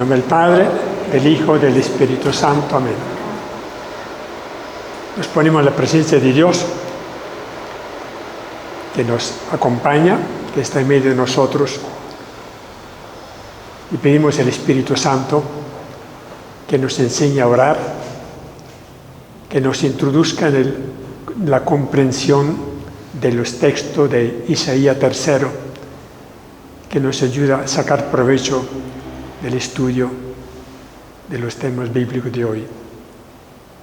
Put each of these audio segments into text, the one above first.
En nombre del Padre, del Hijo, del Espíritu Santo. Amén. Nos ponemos en la presencia de Dios, que nos acompaña, que está en medio de nosotros, y pedimos al Espíritu Santo que nos enseñe a orar, que nos introduzca en la comprensión de los textos de Isaías 3, que nos ayuda a sacar provecho del estudio de los temas bíblicos de hoy.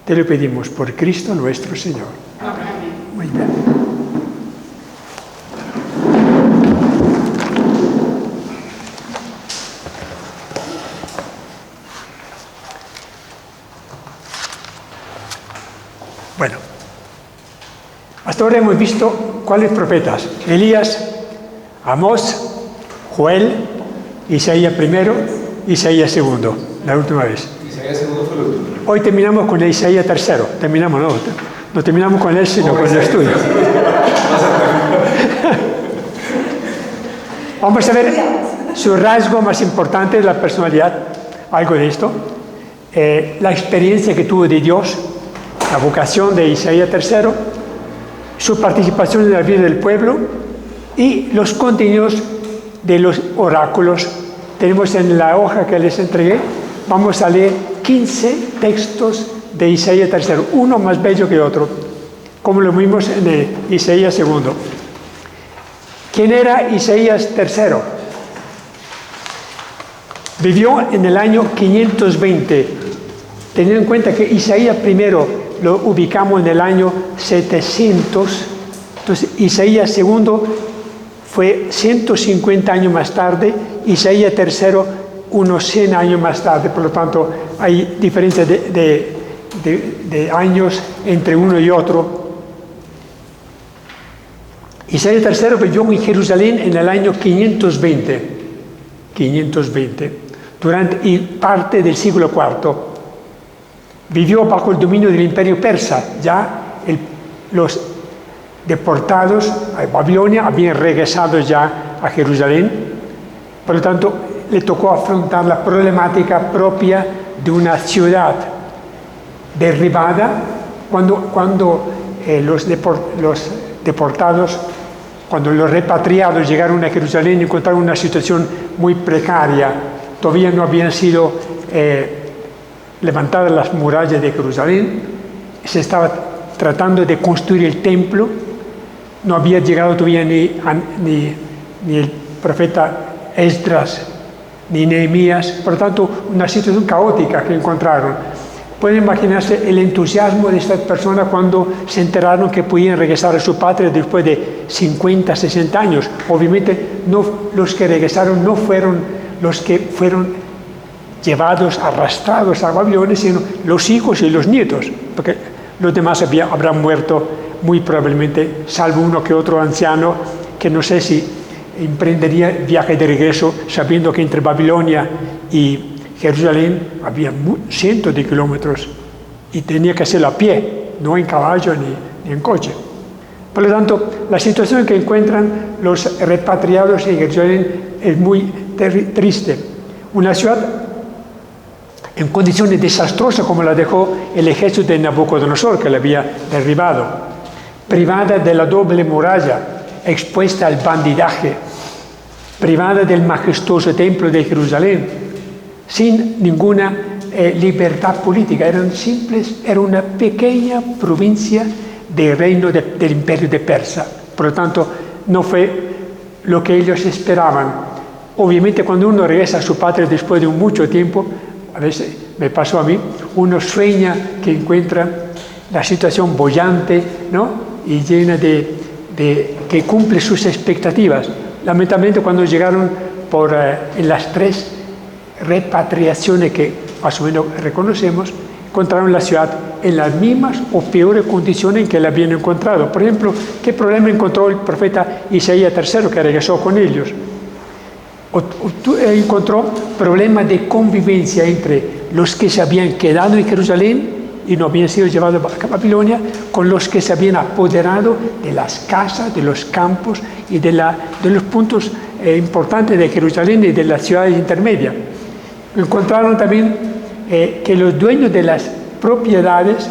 Te lo pedimos por Cristo nuestro Señor. Amén. Muy bien. Bueno, hasta ahora hemos visto cuáles profetas: Elías, Amós, Joel, Isaías I, Isaías II, la última vez. Isaías II fue el último. Hoy terminamos con el Isaías III. Terminamos, no terminamos con él, sino con el estudio. Vamos a ver su rasgo más importante de la personalidad, algo de esto, la experiencia que tuvo de Dios, la vocación de Isaías III, su participación en la vida del pueblo y los contenidos de los oráculos. Tenemos en la hoja que les entregué, vamos a leer 15 textos de Isaías III, uno más bello que otro, como lo vimos en Isaías II. ¿Quién era Isaías III? Vivió en el año 520, teniendo en cuenta que Isaías I lo ubicamos en el año 700, entonces Isaías II fue 150 años más tarde, Isaías III unos 100 años más tarde, por lo tanto hay diferencia de años entre uno y otro. Isaías III vivió en Jerusalén en el año 520, durante parte del siglo IV. Vivió bajo el dominio del imperio persa, ya los deportados a Babilonia habían regresado ya a Jerusalén, por lo tanto le tocó afrontar la problemática propia de una ciudad derribada cuando los deportados, cuando los repatriados llegaron a Jerusalén, encontraron una situación muy precaria. Todavía no habían sido levantadas las murallas de Jerusalén, se estaba tratando de construir el templo, no había llegado todavía ni el profeta Esdras ni Nehemías, por lo tanto una situación caótica que encontraron. Pueden imaginarse el entusiasmo de estas personas cuando se enteraron que podían regresar a su patria después de 50, 60 años. Obviamente los que regresaron no fueron los que fueron llevados, arrastrados a Babilonia, sino los hijos y los nietos, porque los demás habrán muerto muy probablemente, salvo uno que otro anciano que no sé si emprendería el viaje de regreso sabiendo que entre Babilonia y Jerusalén había cientos de kilómetros y tenía que hacerlo a pie, no en caballo ni en coche. Por lo tanto, la situación que encuentran los repatriados en Jerusalén es muy triste. Una ciudad en condiciones desastrosas como la dejó el ejército de Nabucodonosor, que la había derribado, privada de la doble muralla, expuesta al bandidaje, privada del majestuoso templo de Jerusalén, sin ninguna libertad política. Era una pequeña provincia del reino del imperio de Persia. Por lo tanto, no fue lo que ellos esperaban. Obviamente, cuando uno regresa a su patria después de mucho tiempo, a veces me pasó a mí, uno sueña que encuentra la situación bollante, ¿no? Y llena que cumple sus expectativas. Lamentablemente, cuando llegaron en las 3 repatriaciones que más o menos reconocemos, encontraron la ciudad en las mismas o peores condiciones en que la habían encontrado. Por ejemplo, ¿qué problema encontró el profeta Isaías III que regresó con ellos? Encontró problemas de convivencia entre los que se habían quedado en Jerusalén y no habían sido llevados a Babilonia, con los que se habían apoderado de las casas, de los campos y de los puntos importantes de Jerusalén y de las ciudades intermedias. Encontraron también que los dueños de las propiedades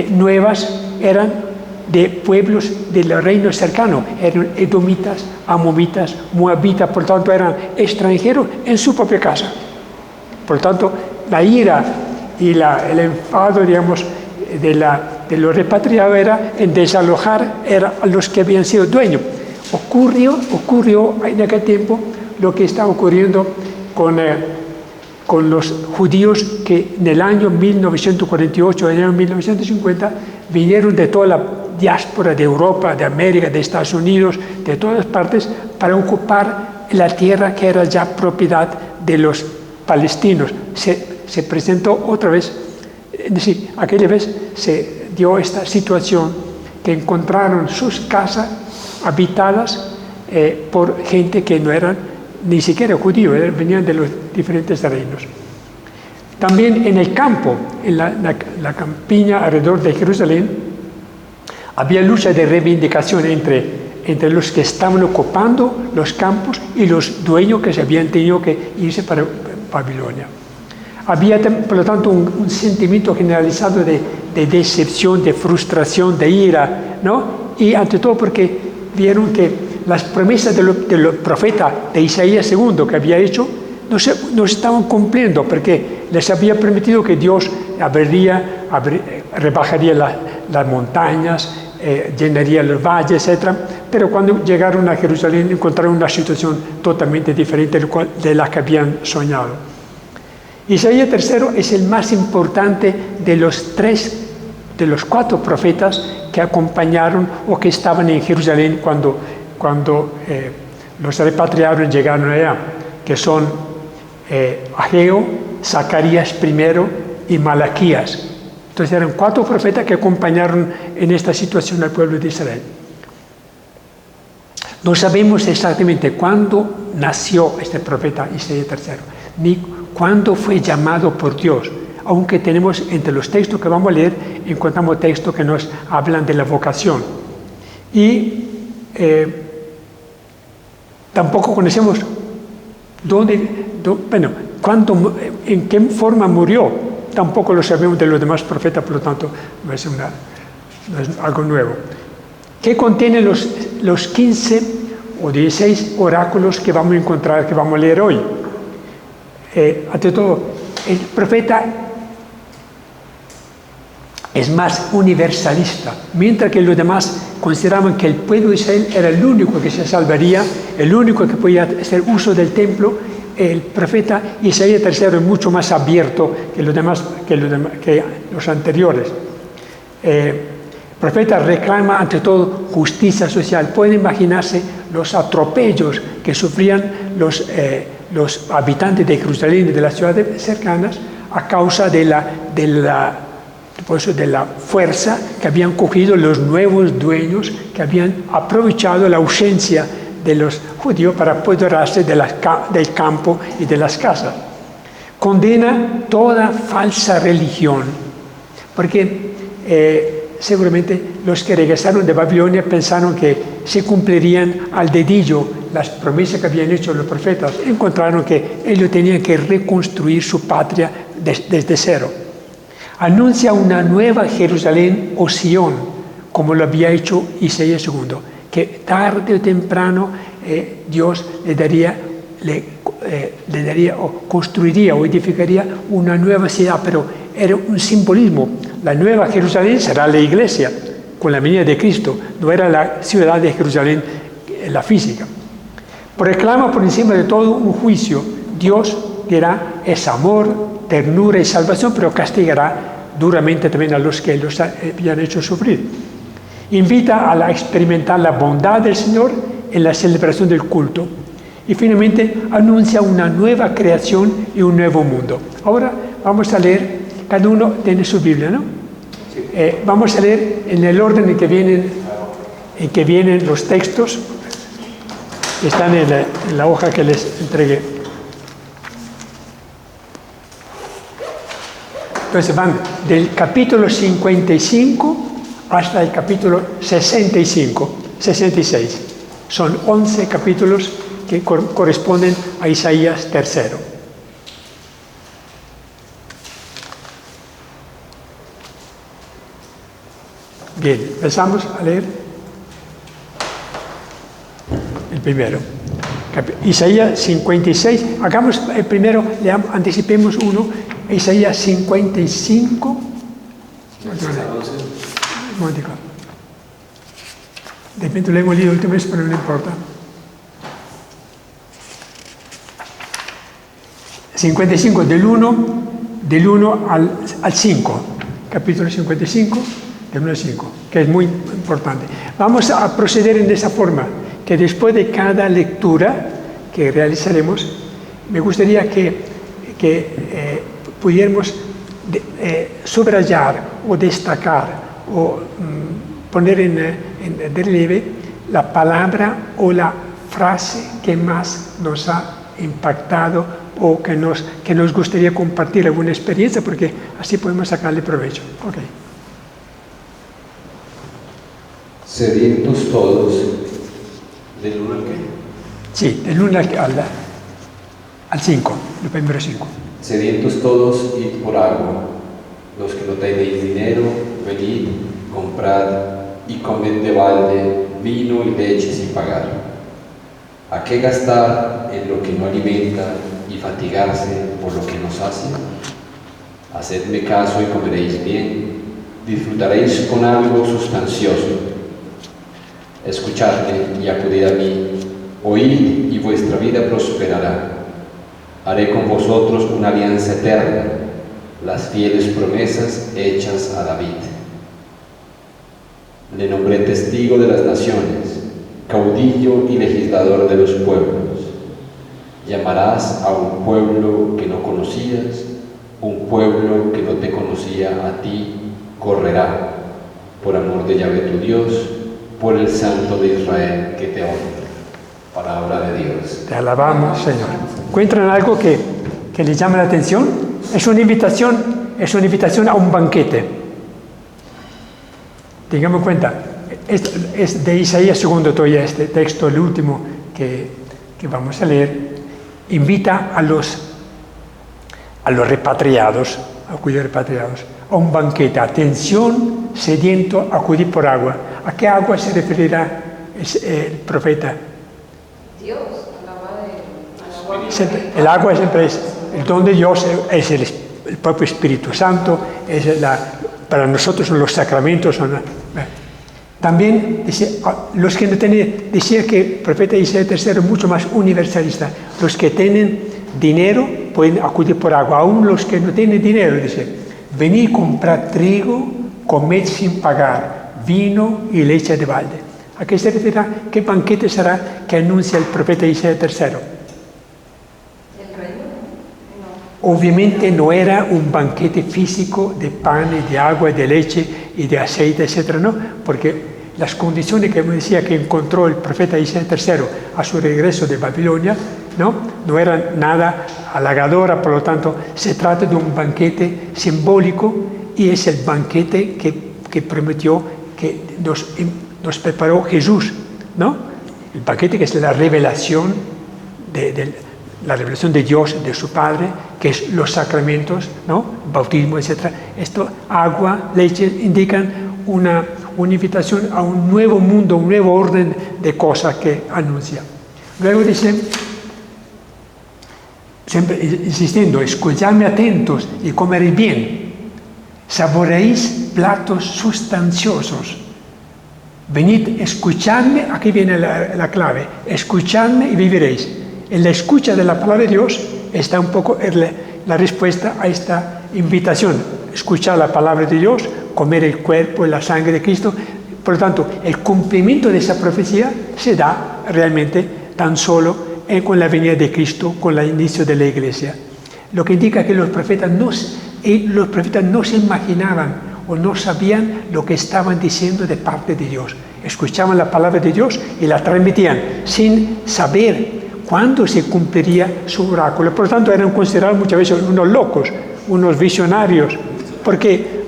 nuevas eran de pueblos de los reinos cercanos, eran edomitas, amomitas, moabitas, por tanto eran extranjeros en su propia casa. Por tanto, la ira y el enfado, digamos, de los repatriados era en desalojar a los que habían sido dueños. Ocurrió en aquel tiempo lo que está ocurriendo con los judíos que en el año 1948, en el año 1950, vinieron de toda la diáspora de Europa, de América, de Estados Unidos, de todas partes, para ocupar la tierra que era ya propiedad de los palestinos. Se presentó otra vez, es decir, aquella vez se dio esta situación que encontraron sus casas habitadas por gente que no eran ni siquiera judíos, venían de los diferentes reinos. También en el campo, en la campiña alrededor de Jerusalén, había lucha de reivindicación entre los que estaban ocupando los campos y los dueños que se habían tenido que irse para Babilonia. Había, por lo tanto, un sentimiento generalizado de decepción, de frustración, de ira, ¿no? Y ante todo porque vieron que las promesas del profeta de Isaías II que había hecho no se estaban cumpliendo, porque les había prometido que Dios rebajaría las montañas, llenaría los valles, etc. Pero cuando llegaron a Jerusalén encontraron una situación totalmente diferente de la que habían soñado. Isaías III es el más importante de los 4 profetas que acompañaron o que estaban en Jerusalén cuando los repatriados llegaron allá, que son Ageo, Zacarías I y Malaquías. Entonces eran 4 profetas que acompañaron en esta situación al pueblo de Israel. No sabemos exactamente cuándo nació este profeta Isaías III, ni cuándo fue llamado por Dios, aunque tenemos entre los textos que vamos a leer, encontramos textos que nos hablan de la vocación. Y tampoco conocemos en qué forma murió, tampoco lo sabemos de los demás profetas, por lo tanto no es algo nuevo. ¿Qué contienen los 15 o 16 oráculos que vamos a encontrar, que vamos a leer hoy? Ante todo, el profeta es más universalista, mientras que los demás consideraban que el pueblo de Israel era el único que se salvaría, el único que podía hacer uso del templo. El profeta Isaías III es mucho más abierto que los anteriores. El profeta reclama ante todo justicia social. Pueden imaginarse los atropellos que sufrían los habitantes de Jerusalén y de las ciudades cercanas a causa de la fuerza que habían cogido los nuevos dueños, que habían aprovechado la ausencia de los judíos para apoderarse del campo y de las casas. Condena toda falsa religión, porque seguramente los que regresaron de Babilonia pensaron que se cumplirían al dedillo las promesas que habían hecho los profetas. Encontraron que ellos tenían que reconstruir su patria desde cero. Anuncia una nueva Jerusalén o Sión, como lo había hecho Isaías II, que tarde o temprano Dios le daría o construiría o edificaría una nueva ciudad, pero era un simbolismo. La nueva Jerusalén será la iglesia, con la venida de Cristo, no era la ciudad de Jerusalén, la física. Proclama por encima de todo un juicio. Dios dirá, es amor, ternura y salvación, pero castigará duramente también a los que los habían hecho sufrir. Invita a experimentar la bondad del Señor en la celebración del culto. Y finalmente anuncia una nueva creación y un nuevo mundo. Ahora vamos a leer, cada uno tiene su Biblia, ¿no? Vamos a leer en el orden en que vienen los textos, que están en la hoja que les entregué. Entonces van del capítulo 55 hasta el capítulo 66. Son 11 capítulos que corresponden a Isaías III. Bien, empezamos a leer el primero. Isaías 56. Hagamos el primero, anticipemos uno. Isaías 55. Un momentico. De repente lo hemos leído el último mes, pero no importa. 55, del 1 al 5. Capítulo 55, del 1 al 5, que es muy importante. Vamos a proceder en esa forma, que después de cada lectura que realizaremos, me gustaría que pudiéramos subrayar o destacar o poner en relieve la palabra o la frase que más nos ha impactado o que nos gustaría compartir alguna experiencia, porque así podemos sacarle provecho. Okay. Sedientos todos, ¿del 1 al qué? Sí, del 1 al 5, los primeros 5. Sedientos todos, id por agua. Los que no tenéis dinero, venid, comprad y comed de balde vino y leche sin pagar. ¿A qué gastar en lo que no alimenta y fatigarse por lo que no sacia? Hacedme caso y comeréis bien, disfrutaréis con algo sustancioso. Escuchadme y acudid a mí, oíd y vuestra vida prosperará. Haré con vosotros una alianza eterna, las fieles promesas hechas a David. Le nombré testigo de las naciones, caudillo y legislador de los pueblos. Llamarás a un pueblo que no conocías, un pueblo que no te conocía a ti, correrá, por amor de Yahvé tu Dios, por el Santo de Israel que te honra. Palabra de Dios. Te alabamos, Señor. ¿Encuentran algo que les llama la atención? Es una invitación a un banquete. Tengamos en cuenta, es de Isaías segundo todavía este texto, el último que vamos a leer. Invita a los repatriados, a un banquete. Atención, sediento, acudid por agua. ¿A qué agua se referirá el profeta? Dios, El agua siempre es el don de Dios, es el propio Espíritu Santo, para nosotros son los sacramentos. También los que no tienen, decía que el profeta Isaías III es mucho más universalista. Los que tienen dinero pueden acudir por agua, aún los que no tienen dinero, dice, venid comprar trigo, comed sin pagar, vino y leche de balde. ¿A qué se referirá? ¿Qué banquete será que anuncia el profeta Isaías III? ¿El reino? No. Obviamente no era un banquete físico de pan y de agua y de leche y de aceite, etc., ¿no? Porque las condiciones que me decía que encontró el profeta Isaías III a su regreso de Babilonia, no eran nada halagadoras, por lo tanto se trata de un banquete simbólico y es el banquete que prometió, que nos preparó Jesús, ¿no? El banquete que es la revelación la revelación de Dios, de su Padre, que es los sacramentos, ¿no? Bautismo, etc. Esto, agua, leche, indican una invitación a un nuevo mundo, un nuevo orden de cosas que anuncia. Luego dice, siempre insistiendo, escuchadme atentos y comeréis bien, saboreéis platos sustanciosos. Venid, escuchadme, aquí viene la clave, escuchadme y viviréis. En la escucha de la palabra de Dios está un poco la respuesta a esta invitación. Escuchar la palabra de Dios, comer el cuerpo y la sangre de Cristo. Por lo tanto, el cumplimiento de esa profecía se da realmente tan solo con la venida de Cristo, con el inicio de la Iglesia. Lo que indica que los profetas no se imaginaban o no sabían lo que estaban diciendo de parte de Dios. Escuchaban la palabra de Dios y la transmitían sin saber cuándo se cumpliría su oráculo. Por lo tanto, eran considerados muchas veces unos locos, unos visionarios, porque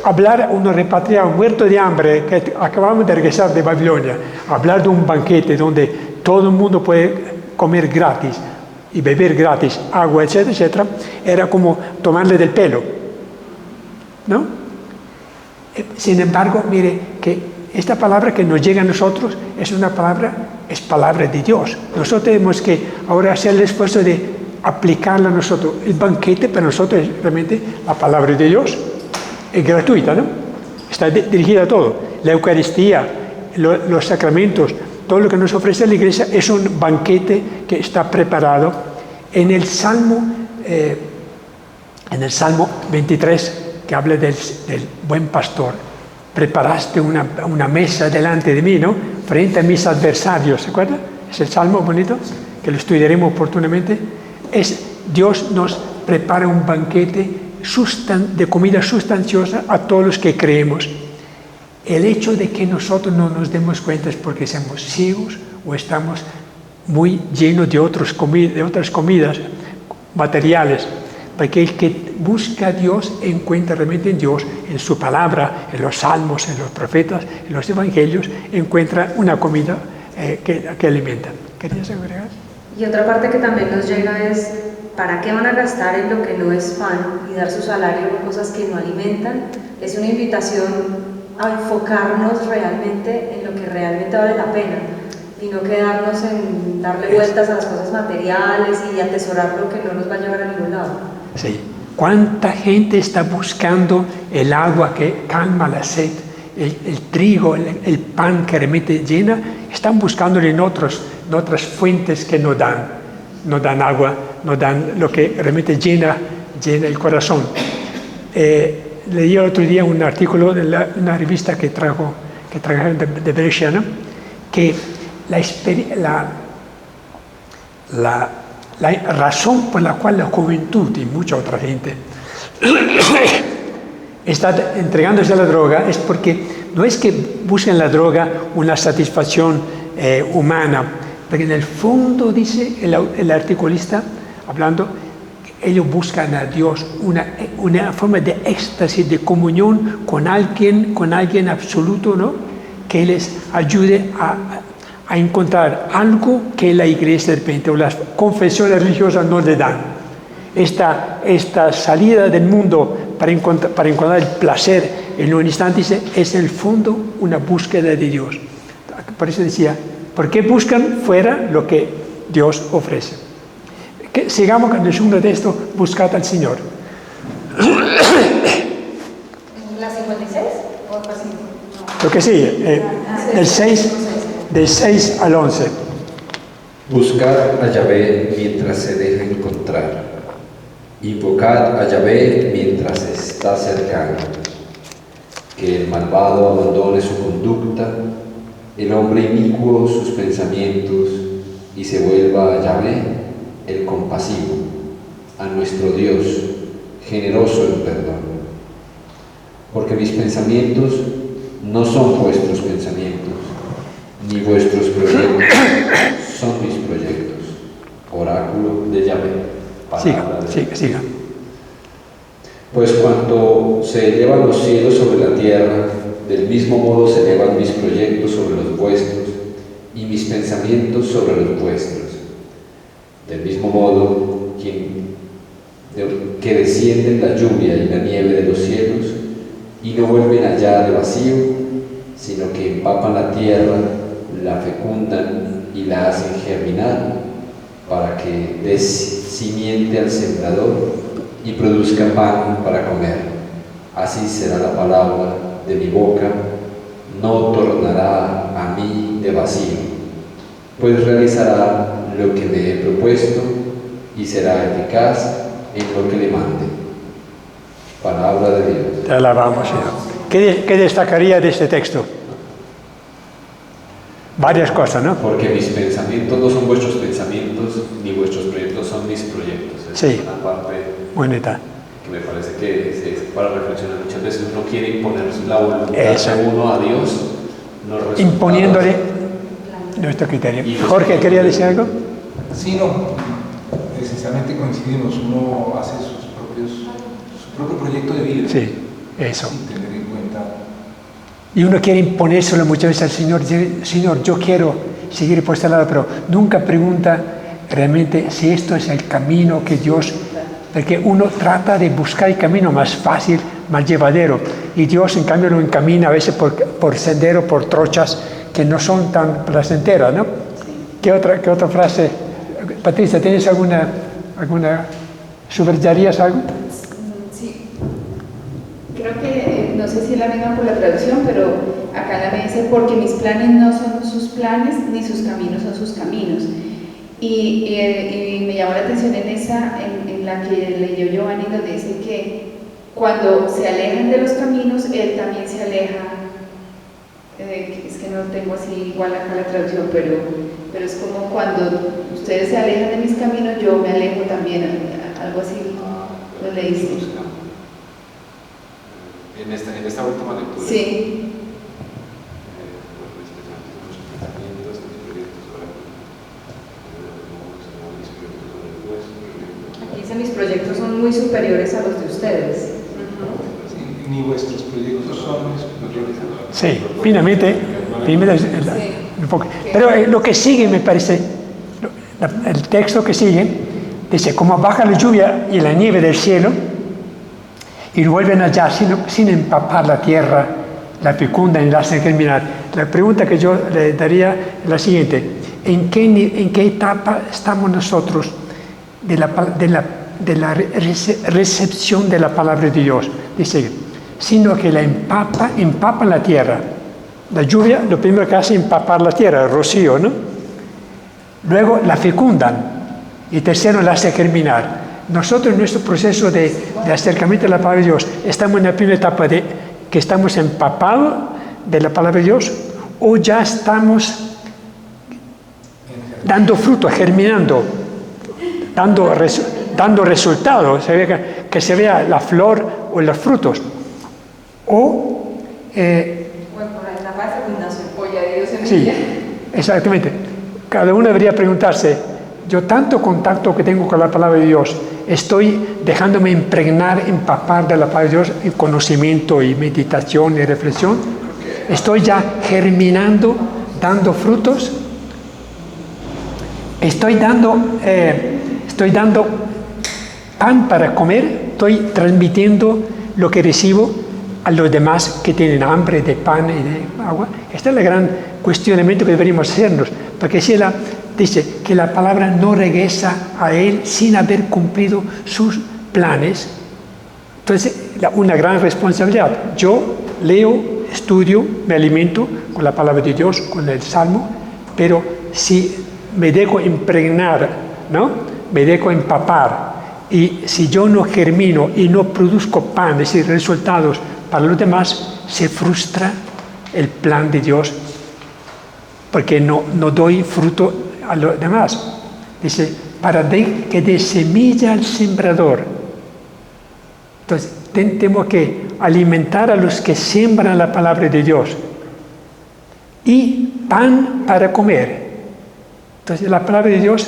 hablar a unos repatriados muertos de hambre, que acabamos de regresar de Babilonia, hablar de un banquete donde todo el mundo puede comer gratis y beber gratis, agua, etcétera, etcétera, era como tomarle del pelo, ¿no? Sin embargo, mire que esta palabra que nos llega a nosotros es palabra de Dios. Nosotros tenemos que ahora hacer el esfuerzo de aplicarla a nosotros. El banquete para nosotros es realmente la palabra de Dios. Es gratuita, ¿no? Está dirigida a todo. La Eucaristía, los sacramentos, todo lo que nos ofrece la Iglesia es un banquete que está preparado. En el Salmo 23, que habla del buen pastor, preparaste una mesa delante de mí, ¿no? Frente a mis adversarios, ¿se acuerda? Es el Salmo bonito, que lo estudiaremos oportunamente. Dios nos prepara un banquete de comida sustanciosa a todos los que creemos. El hecho de que nosotros no nos demos cuenta es porque somos ciegos o estamos muy llenos de otras comidas materiales. Porque el que busca a Dios encuentra realmente en Dios, en su palabra, en los salmos, en los profetas, en los evangelios, encuentra una comida que alimenta. ¿Querías agregar? Y otra parte que también nos llega es, ¿para qué van a gastar en lo que no es pan y dar su salario en cosas que no alimentan? Es una invitación a enfocarnos realmente en lo que realmente vale la pena y no quedarnos en darle vueltas a las cosas materiales y atesorar lo que no nos va a llevar a ningún lado. Sí. ¿Cuánta gente está buscando el agua que calma la sed, el trigo, el pan que realmente llena? Están buscándolo en otras fuentes que no dan agua, no dan lo que realmente llena el corazón. Leí el otro día un artículo de una revista que trajeron de Brescia, ¿no? Que la razón por la cual la juventud y mucha otra gente está entregándose a la droga es porque no es que busquen la droga una satisfacción humana, porque en el fondo, dice el articulista, hablando, ellos buscan a Dios una forma de éxtasis, de comunión con alguien absoluto, ¿no? Que les ayude a encontrar algo que la Iglesia de repente o las confesiones religiosas no le dan. Esta salida del mundo para encontrar el placer en un instante es en el fondo una búsqueda de Dios. Por eso decía, ¿por qué buscan fuera lo que Dios ofrece? Sigamos con el segundo de esto, buscad al Señor. ¿La 56 o otra 5? No. Lo que sigue, del 6 al 11. Buscad a Yahvé mientras se deja encontrar. Invocad a Yahvé mientras está cercano. Que el malvado abandone su conducta, el hombre inicuo sus pensamientos, y se vuelva a Yahvé, el compasivo, a nuestro Dios, generoso en perdón. Porque mis pensamientos no son vuestros pensamientos, ni vuestros proyectos son mis proyectos. Oráculo de Yahvé. Siga. Pues cuanto se elevan los cielos sobre la tierra, del mismo modo se elevan mis proyectos sobre los vuestros, y mis pensamientos sobre los vuestros. Del mismo modo que descienden la lluvia y la nieve de los cielos, y no vuelven allá de vacío, sino que empapan la tierra, la fecundan y la hacen germinar, para que dé simiente al sembrador y produzca pan para comer. Así será la palabra de mi boca, no tornará a mí de vacío, pues realizará lo que me he propuesto y será eficaz en lo que le mande. Palabra de Dios. Te alabamos, Señor. ¿Qué destacaría de este texto? Varias cosas, ¿no? Porque mis pensamientos no son vuestros pensamientos, ni vuestros proyectos son mis proyectos. Es Sí. una parte Bonita. que me parece que es para reflexionar. Muchas veces uno quiere imponer la voluntad Eso. de uno a Dios, no resulta. Imponiéndole nuestro criterio. Jorge, ¿quería decir algo? Sí, no, precisamente coincidimos, uno hace su propio proyecto de vida. Sí, eso. Sin tener en cuenta. Y uno quiere imponérselo muchas veces al Señor. Señor, yo quiero seguir por este lado, pero nunca pregunta realmente si esto es el camino que Dios... Porque uno trata de buscar el camino más fácil más llevadero. Y Dios, en cambio, lo encamina a veces por sendero, por trochas que no son tan placenteras, ¿no? ¿Qué otra frase? Patricia, ¿tienes alguna subrayarías algo? Sí. Creo que, no sé si es la misma por la traducción, pero acá la me dice, porque mis planes no son sus planes, ni sus caminos son sus caminos. Y me llamó la atención en la que leyó Giovanni, donde dice que cuando se alejan de los caminos, él también se aleja. Es que no tengo así igual acá la traducción, pero es como cuando ustedes se alejan de mis caminos, yo me alejo también, algo así lo leíste. En esta última lectura. Sí. Aquí dice, mis proyectos son muy superiores a los de ustedes. Sí, ni vuestros proyectos son superiores a los. Sí, finalmente pero lo que sigue me parece, el texto que sigue, dice, como baja la lluvia y la nieve del cielo, y vuelven allá sin empapar la tierra, la fecunda ni la hacen germinar. La pregunta que yo le daría es la siguiente: ¿en qué etapa estamos nosotros de la recepción de la palabra de Dios? Dice, sino que la empapa la tierra. La lluvia, lo primero que hace es empapar la tierra, el rocío, ¿no? Luego la fecundan y tercero la hace germinar. Nosotros en nuestro proceso de acercamiento a la palabra de Dios estamos en la primera etapa de que estamos empapados de la palabra de Dios, o ya estamos dando fruto, germinando, dando resultados, que se vea la flor o los frutos, o En la fase de fecundación. Polla de Dios en sí, ella. exactamente. Cada uno debería preguntarse, yo tanto contacto que tengo con la palabra de Dios, estoy dejándome impregnar, empapar de la palabra de Dios en conocimiento y meditación y reflexión, estoy ya germinando, dando frutos, estoy dando pan para comer, estoy transmitiendo lo que recibo a los demás que tienen hambre de pan y de agua. Este es el gran cuestionamiento que deberíamos hacernos, porque si dice que la palabra no regresa a él sin haber cumplido sus planes, entonces una gran responsabilidad. Yo leo, estudio, me alimento con la palabra de Dios, con el Salmo, pero si me dejo impregnar, ¿no? Me dejo empapar, y si yo no germino y no produzco pan, es decir, resultados para los demás, se frustra el plan de Dios, porque no doy fruto a los demás. Dice, para que dé semilla al sembrador. Entonces, tenemos que alimentar a los que siembran la palabra de Dios. Y pan para comer. Entonces, la palabra de Dios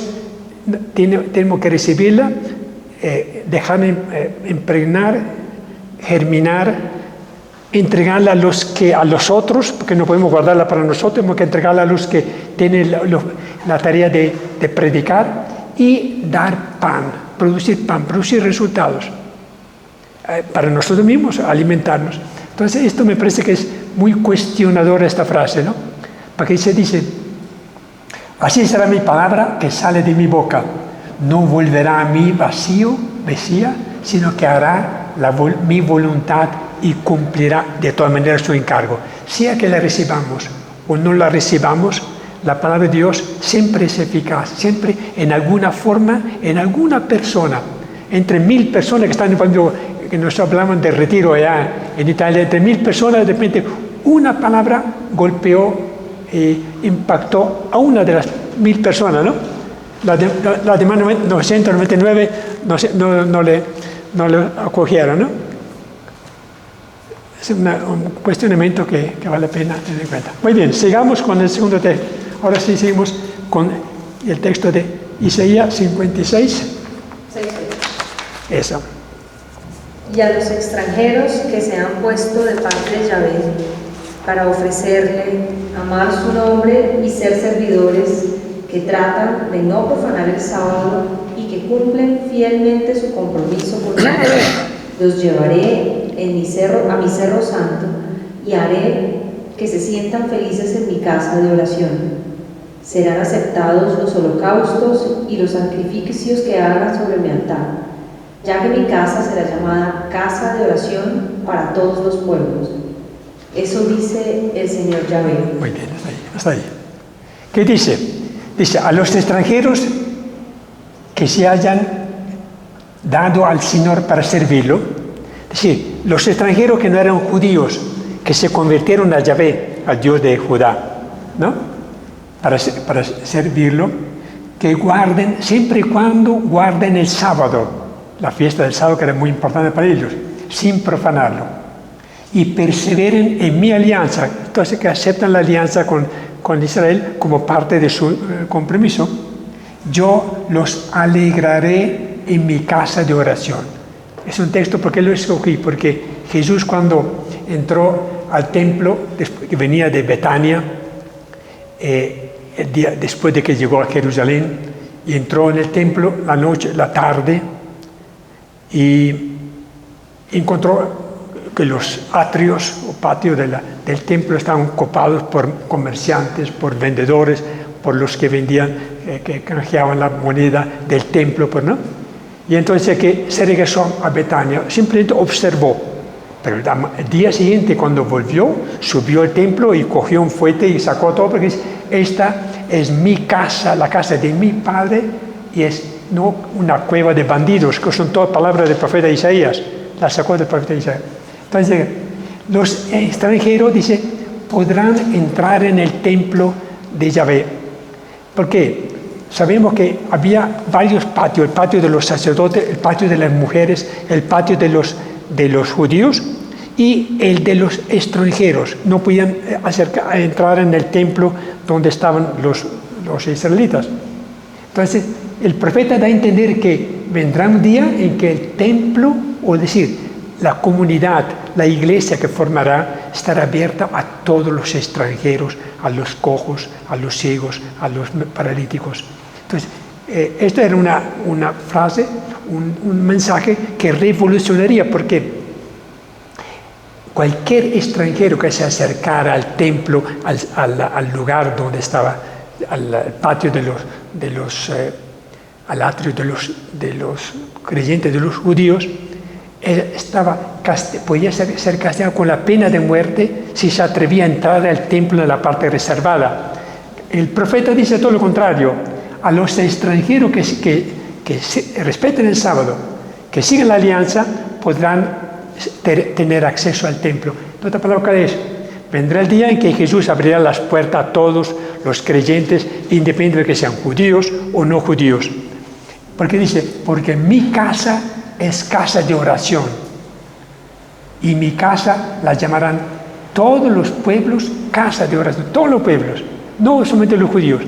tenemos que recibirla, dejarla impregnar, germinar, entregarla a los otros, porque no podemos guardarla para nosotros, tenemos que entregarla a los que tienen la tarea de predicar, y dar pan, producir resultados para nosotros mismos, alimentarnos. Entonces esto me parece que es muy cuestionadora esta frase, ¿no? Porque se dice, así será mi palabra que sale de mi boca, no volverá a mí vacía, sino que hará mi voluntad y cumplirá de todas maneras su encargo. Sea que la recibamos o no la recibamos, la palabra de Dios siempre es eficaz, siempre en alguna forma, en alguna persona. Entre 1000 personas que están, cuando nos hablaban de retiro allá en Italia, entre 1000 personas, de repente una palabra golpeó e impactó a una de las 1000 personas, ¿no? Las demás 999 no le acogieron, ¿no? Es un cuestionamiento que vale la pena tener en cuenta. Muy bien, sigamos con el segundo texto. Ahora sí seguimos con el texto de Isaías 56. Eso. Y a los extranjeros que se han puesto de parte de Yahvé para ofrecerle, amar su nombre y ser servidores, que tratan de no profanar el sábado y que cumplen fielmente su compromiso con Dios, los llevaré a mi cerro santo, y haré que se sientan felices en mi casa de oración. Serán aceptados los holocaustos y los sacrificios que hagan sobre mi altar, ya que mi casa será llamada casa de oración para todos los pueblos. Eso dice el Señor Yahvé. Muy bien, hasta ahí. ¿Qué dice? Dice, a los extranjeros que se hayan dado al Señor para servirlo, es decir, los extranjeros que no eran judíos, que se convirtieron a Yahvé, al Dios de Judá, ¿no? Para servirlo, que guarden, siempre y cuando guarden el sábado, la fiesta del sábado que era muy importante para ellos, sin profanarlo, y perseveren en mi alianza, entonces que aceptan la alianza con Israel como parte de su compromiso. Yo los alegraré en mi casa de oración. Es un texto, ¿por qué lo escogí? Porque Jesús, cuando entró al templo, que venía de Betania, el día después de que llegó a Jerusalén, y entró en el templo la tarde, y encontró que los atrios o patios del templo estaban copados por comerciantes, por vendedores, por los que vendían, que canjeaban la moneda del templo, pues, ¿no? Y entonces que se regresó a Betania, simplemente observó. Pero el día siguiente, cuando volvió, subió al templo y cogió un fuete y sacó todo, porque dice, esta es mi casa, la casa de mi padre, y es no una cueva de bandidos, que son todas palabras del profeta Isaías. La sacó del profeta Isaías. Entonces, los extranjeros, dice, podrán entrar en el templo de Yahvé. ¿Por qué? Sabemos que había varios patios, el patio de los sacerdotes, el patio de las mujeres, el patio de los judíos y el de los extranjeros. No podían entrar en el templo donde estaban los israelitas. Entonces, el profeta da a entender que vendrá un día en que el templo, o decir, la comunidad, la iglesia que formará, estará abierta a todos los extranjeros, a los cojos, a los ciegos, a los paralíticos. Entonces, esto era una frase, un mensaje que revolucionaría, porque cualquier extranjero que se acercara al templo, al lugar donde estaba, al patio al atrio de los creyentes, de los judíos, podía ser castigado con la pena de muerte si se atrevía a entrar al templo en la parte reservada. El profeta dice todo lo contrario. A los extranjeros que respeten el sábado, que sigan la alianza, podrán tener acceso al templo. En otra palabra, ¿qué es? Vendrá el día en que Jesús abrirá las puertas a todos los creyentes, independientemente de que sean judíos o no judíos. Porque dice, porque mi casa es casa de oración, y mi casa la llamarán todos los pueblos casa de oración, todos los pueblos, no solamente los judíos.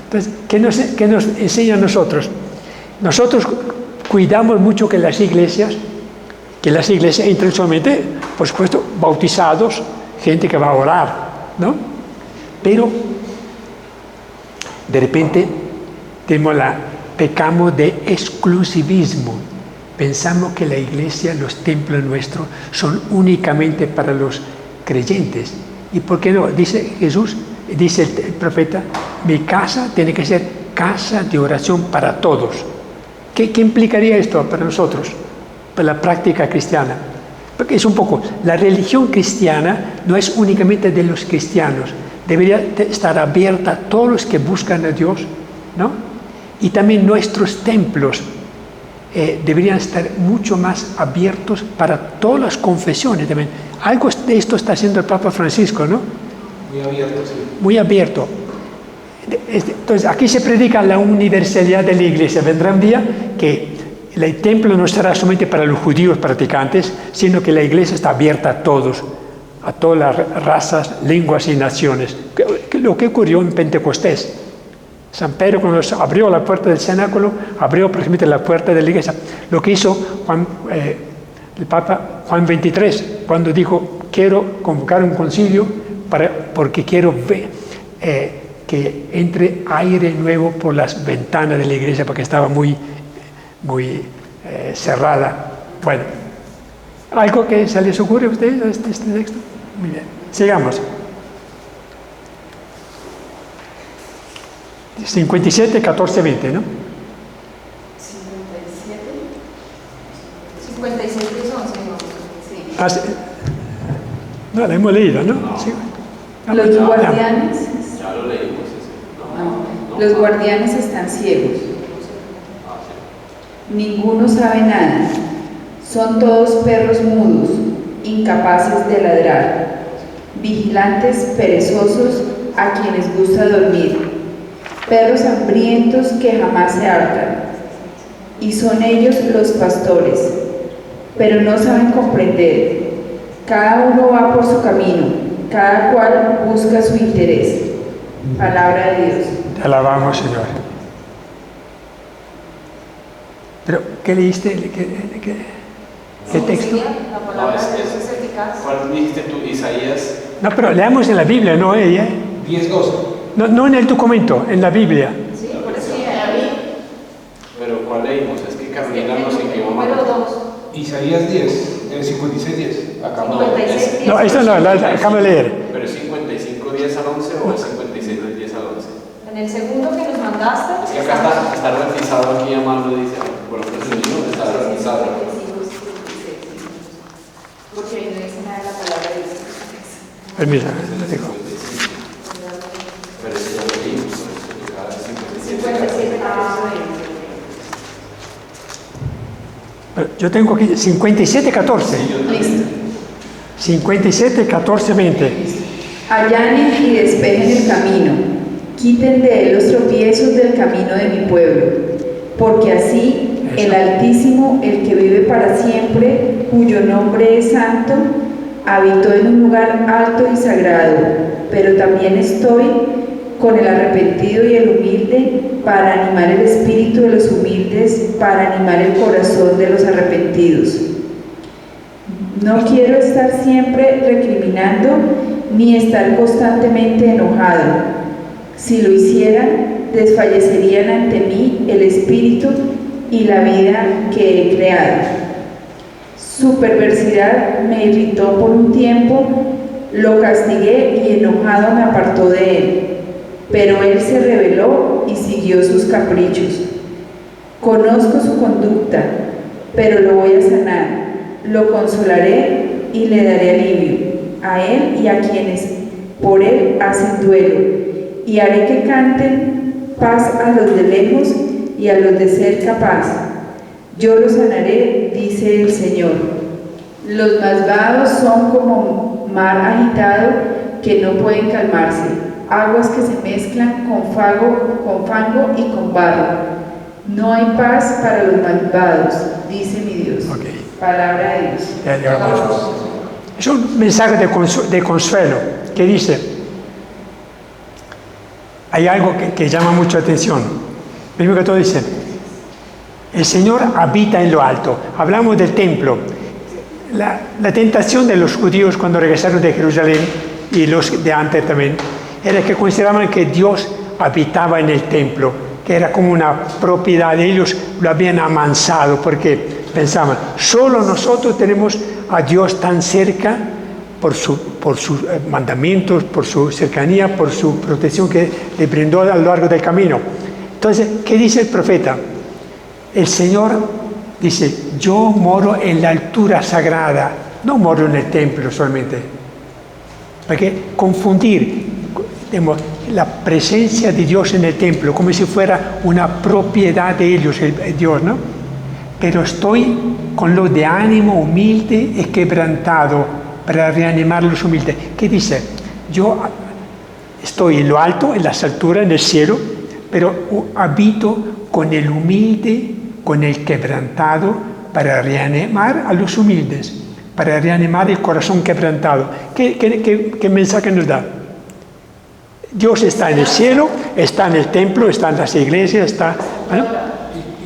Entonces, ¿qué nos enseña a nosotros? Nosotros cuidamos mucho que las iglesias entren solamente, por supuesto, bautizados, gente que va a orar, ¿no? Pero de repente pecamos de exclusivismo. Pensamos que la iglesia, los templos nuestros, son únicamente para los creyentes. ¿Y por qué no? Dice Jesús, dice el profeta, mi casa tiene que ser casa de oración para todos. ¿Qué implicaría esto para nosotros, para la práctica cristiana? Porque es un poco, la religión cristiana no es únicamente de los cristianos, debería estar abierta a todos los que buscan a Dios, ¿no? Y también nuestros templos deberían estar mucho más abiertos para todas las confesiones también. Algo de esto está haciendo el Papa Francisco, ¿no? Muy abierto, sí. Muy abierto. Entonces, aquí se predica la universalidad de la iglesia. Vendrá un día que el templo no será solamente para los judíos practicantes, sino que la iglesia está abierta a todos, a todas las razas, lenguas y naciones. Lo que ocurrió en Pentecostés. San Pedro, cuando abrió la puerta del cenáculo, abrió precisamente la puerta de la iglesia. Lo que hizo el Papa Juan XXIII, cuando dijo, quiero convocar un concilio porque quiero ver que entre aire nuevo por las ventanas de la iglesia, porque estaba muy cerrada. Bueno, ¿Algo que se les ocurre a ustedes a este texto? Muy bien. Sigamos. 57, 14, 20, ¿no? 57 es 11, ¿no? Sí. Ah, sí. No, la hemos leído, ¿no? Sí. Los guardianes, Ya lo leímos ese. no, los guardianes están ciegos. Ninguno sabe nada. Son todos perros mudos, incapaces de ladrar. Vigilantes perezosos a quienes gusta dormir. Perros hambrientos que jamás se hartan. Y son ellos los pastores, pero no saben comprender. Cada uno va por su camino, cada cual busca su interés. Palabra de Dios. Te alabamos, Señor. Pero, ¿qué leíste? ¿Qué texto? La palabra No, es de que- Dios es eficaz. ¿Cuál dijiste tú, Isaías? No, pero leamos en la Biblia, no ella. 10, 12. No, no en el documento, en la Biblia. Sí, por eso Pero ¿cuál leímos? Es que Carolina nos equivocó. número 2. Isaías 10, 56, 10. Acá No, 56. No, esto no, déjame leer. ¿Pero es 55, 10 al 11 o es 56 del 10 al 11? En el segundo que nos mandaste. Es que acá está revisado, aquí llamando, dice, bueno, pues el mismo está revisado. Porque ahí no dice nada de la palabra de Dios. Permiso, lo digo. Pero ese ya lo leímos, por eso acá es 57. 57. Pero yo tengo aquí 57, 14. Listo. 57, 14, 20. Allanen y despejen el camino, quiten de él los tropiezos del camino de mi pueblo, porque así el Altísimo, el que vive para siempre, cuyo nombre es santo, habitó en un lugar alto y sagrado, pero también estoy con el arrepentido y el humilde para animar el espíritu de los humildes, para animar el corazón de los arrepentidos. No quiero estar siempre recriminando ni estar constantemente enojado. Si lo hicieran, desfallecerían ante mí el espíritu y la vida que he creado. Su perversidad me irritó por un tiempo, lo castigué y enojado me apartó de él. Pero él se rebeló y siguió sus caprichos. Conozco su conducta, pero lo voy a sanar. Lo consolaré y le daré alivio a él y a quienes por él hacen duelo, y haré que canten paz a los de lejos y a los de cerca paz. Yo los sanaré, dice el Señor. Los malvados son como mar agitado que no pueden calmarse, aguas que se mezclan con fango y con barro. No hay paz para los malvados, dice mi Dios. Ok. Palabra de Dios. Es un mensaje de consuelo que dice, hay algo que llama mucho atención. Primero que todo dice, el Señor habita en lo alto. Hablamos del templo. La tentación de los judíos cuando regresaron de Jerusalén, y los de antes también, era que consideraban que Dios habitaba en el templo, que era como una propiedad de ellos, lo habían amansado, porque pensaban, solo nosotros tenemos a Dios tan cerca por sus mandamientos, por su cercanía, por su protección que le brindó a lo largo del camino. Entonces, ¿qué dice el profeta? El Señor dice, yo moro en la altura sagrada, no moro en el templo solamente. Porque confundir, digamos, la presencia de Dios en el templo como si fuera una propiedad de ellos, el Dios, ¿no? Pero estoy con lo de ánimo humilde y quebrantado para reanimar a los humildes. ¿Qué dice? Yo estoy en lo alto, en las alturas, en el cielo, pero habito con el humilde, con el quebrantado, para reanimar a los humildes, para reanimar el corazón quebrantado. ¿Qué mensaje nos da? Dios está en el cielo, está en el templo, está en las iglesias, está... ¿no?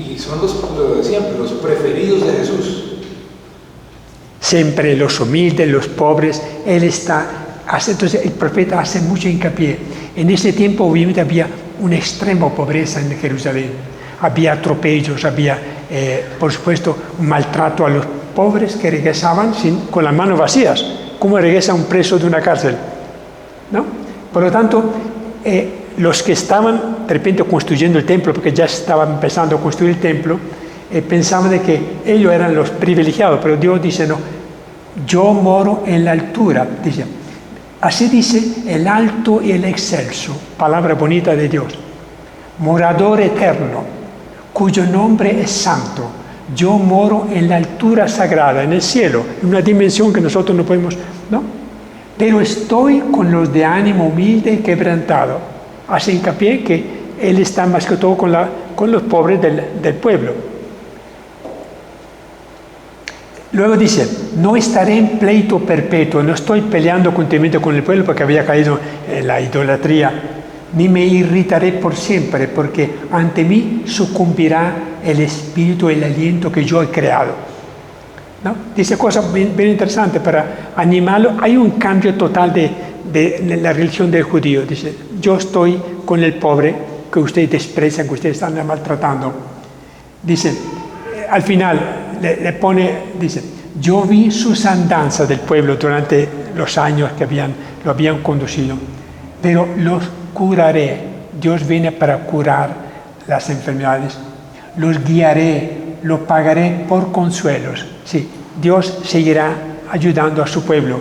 Y son lo de siempre, los preferidos de Jesús. Siempre los humildes, los pobres, Él está... Entonces el profeta hace mucho hincapié. En ese tiempo obviamente había una extrema pobreza en Jerusalén. Había atropellos, había, por supuesto, un maltrato a los pobres que regresaban con las manos vacías. ¿Cómo regresa un preso de una cárcel? ¿No? Por lo tanto, los que estaban de repente construyendo el templo, porque ya estaban empezando a construir el templo, pensaban de que ellos eran los privilegiados, pero Dios dice, no, yo moro en la altura, dice. Así dice el alto y el excelso, palabra bonita de Dios, morador eterno, cuyo nombre es santo. Yo moro en la altura sagrada, en el cielo, en una dimensión que nosotros no podemos, ¿no? Pero estoy con los de ánimo humilde y quebrantado. Hace hincapié que Él está más que todo con los pobres del pueblo. Luego dice, no estaré en pleito perpetuo, no estoy peleando continuamente con el pueblo porque había caído en la idolatría, ni me irritaré por siempre, porque ante mí sucumbirá el espíritu, el aliento que yo he creado. ¿No? Dice cosas bien interesantes para animarlo. Hay un cambio total de la religión del judío. Dice, yo estoy con el pobre que ustedes desprecian, que ustedes están maltratando. Dice, al final le pone, dice, yo vi sus andanzas del pueblo durante los años que lo habían conducido, pero los curaré. Dios viene para curar las enfermedades. Los guiaré, los pagaré por consuelos. Sí, Dios seguirá ayudando a su pueblo.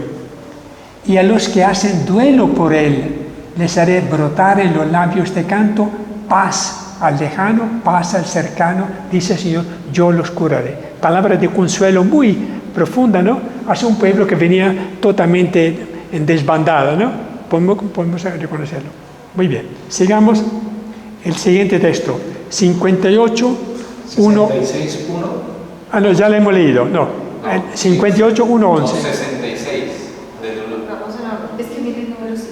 Y a los que hacen duelo por Él, les haré brotar en los labios de canto paz al lejano, paz al cercano, dice el Señor, yo los curaré. Palabra de consuelo muy profunda, ¿no? Hacia un pueblo que venía totalmente en desbandada, ¿no? Podemos reconocerlo. Muy bien, sigamos el siguiente texto, 58, 1. 66, 1. Ah, no, ya lo hemos leído, no. 58, 1, 11. 66. Vamos a la... Es que mire el número 5.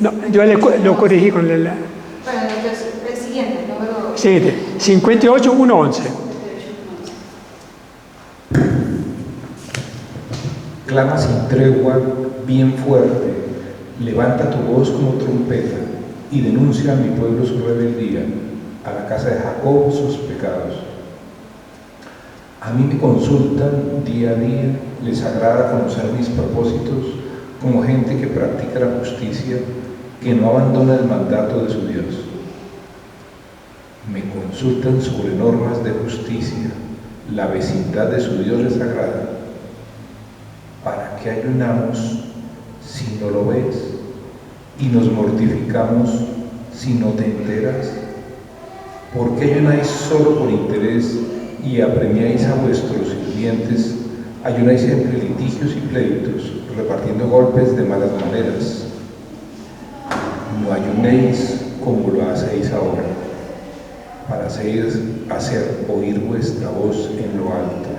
No, yo lo corregí con el... Bueno, entonces, el siguiente, el número... Siguiente, 58, 1, 11. Clama sin tregua, bien fuerte, levanta tu voz como trompeta y denuncia a mi pueblo su rebeldía, a la casa de Jacob sus pecados. A mí me consultan día a día, les agrada conocer mis propósitos como gente que practica la justicia, que no abandona el mandato de su Dios. Me consultan sobre normas de justicia, la vecindad de su Dios les agrada. ¿Para qué ayunamos si no lo ves? ¿Y nos mortificamos si no te enteras? ¿Por qué ayunáis solo por interés y apremiáis a vuestros sirvientes? Ayunáis entre litigios y pleitos, repartiendo golpes de malas maneras. No ayunéis como lo hacéis ahora, para hacer oír vuestra voz en lo alto.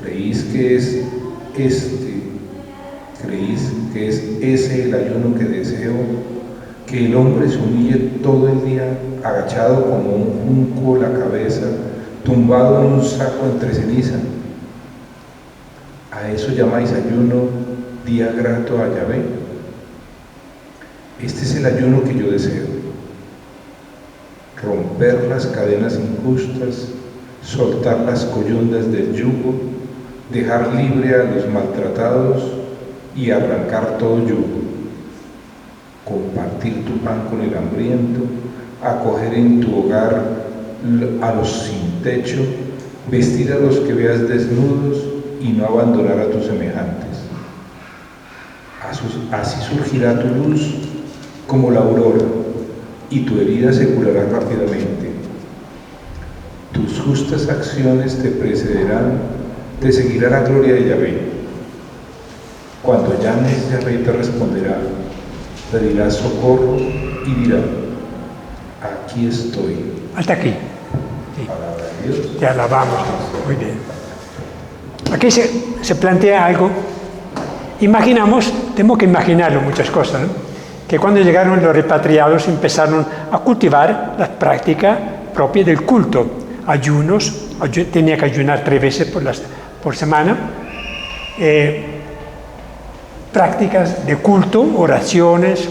¿Creéis que es ese el ayuno que deseo? Que el hombre se humille todo el día, agachado como un junco la cabeza, tumbado en un saco entre ceniza. ¿A eso llamáis ayuno, día grato a Yahvé? Este es el ayuno que yo deseo: romper las cadenas injustas, soltar las coyundas del yugo, dejar libre a los maltratados y arrancar todo yugo, compartir tu pan con el hambriento, acoger en tu hogar a los sin techo, vestir a los que veas desnudos y no abandonar a tus semejantes. Así surgirá tu luz como la aurora y tu herida se curará rápidamente. Tus justas acciones te precederán, te seguirá la gloria de Yahvé. Cuando llames, Yahvé te responderá, te dirá socorro y dirá, aquí estoy. Hasta aquí. Sí. Palabra de Dios. Te alabamos. Muy bien. Aquí se plantea algo. Imaginamos, tenemos que imaginarlo muchas cosas, ¿no? Que cuando llegaron los repatriados empezaron a cultivar las prácticas propias del culto. Ayunos, tenía que ayunar 3 veces por semana. Prácticas de culto, oraciones,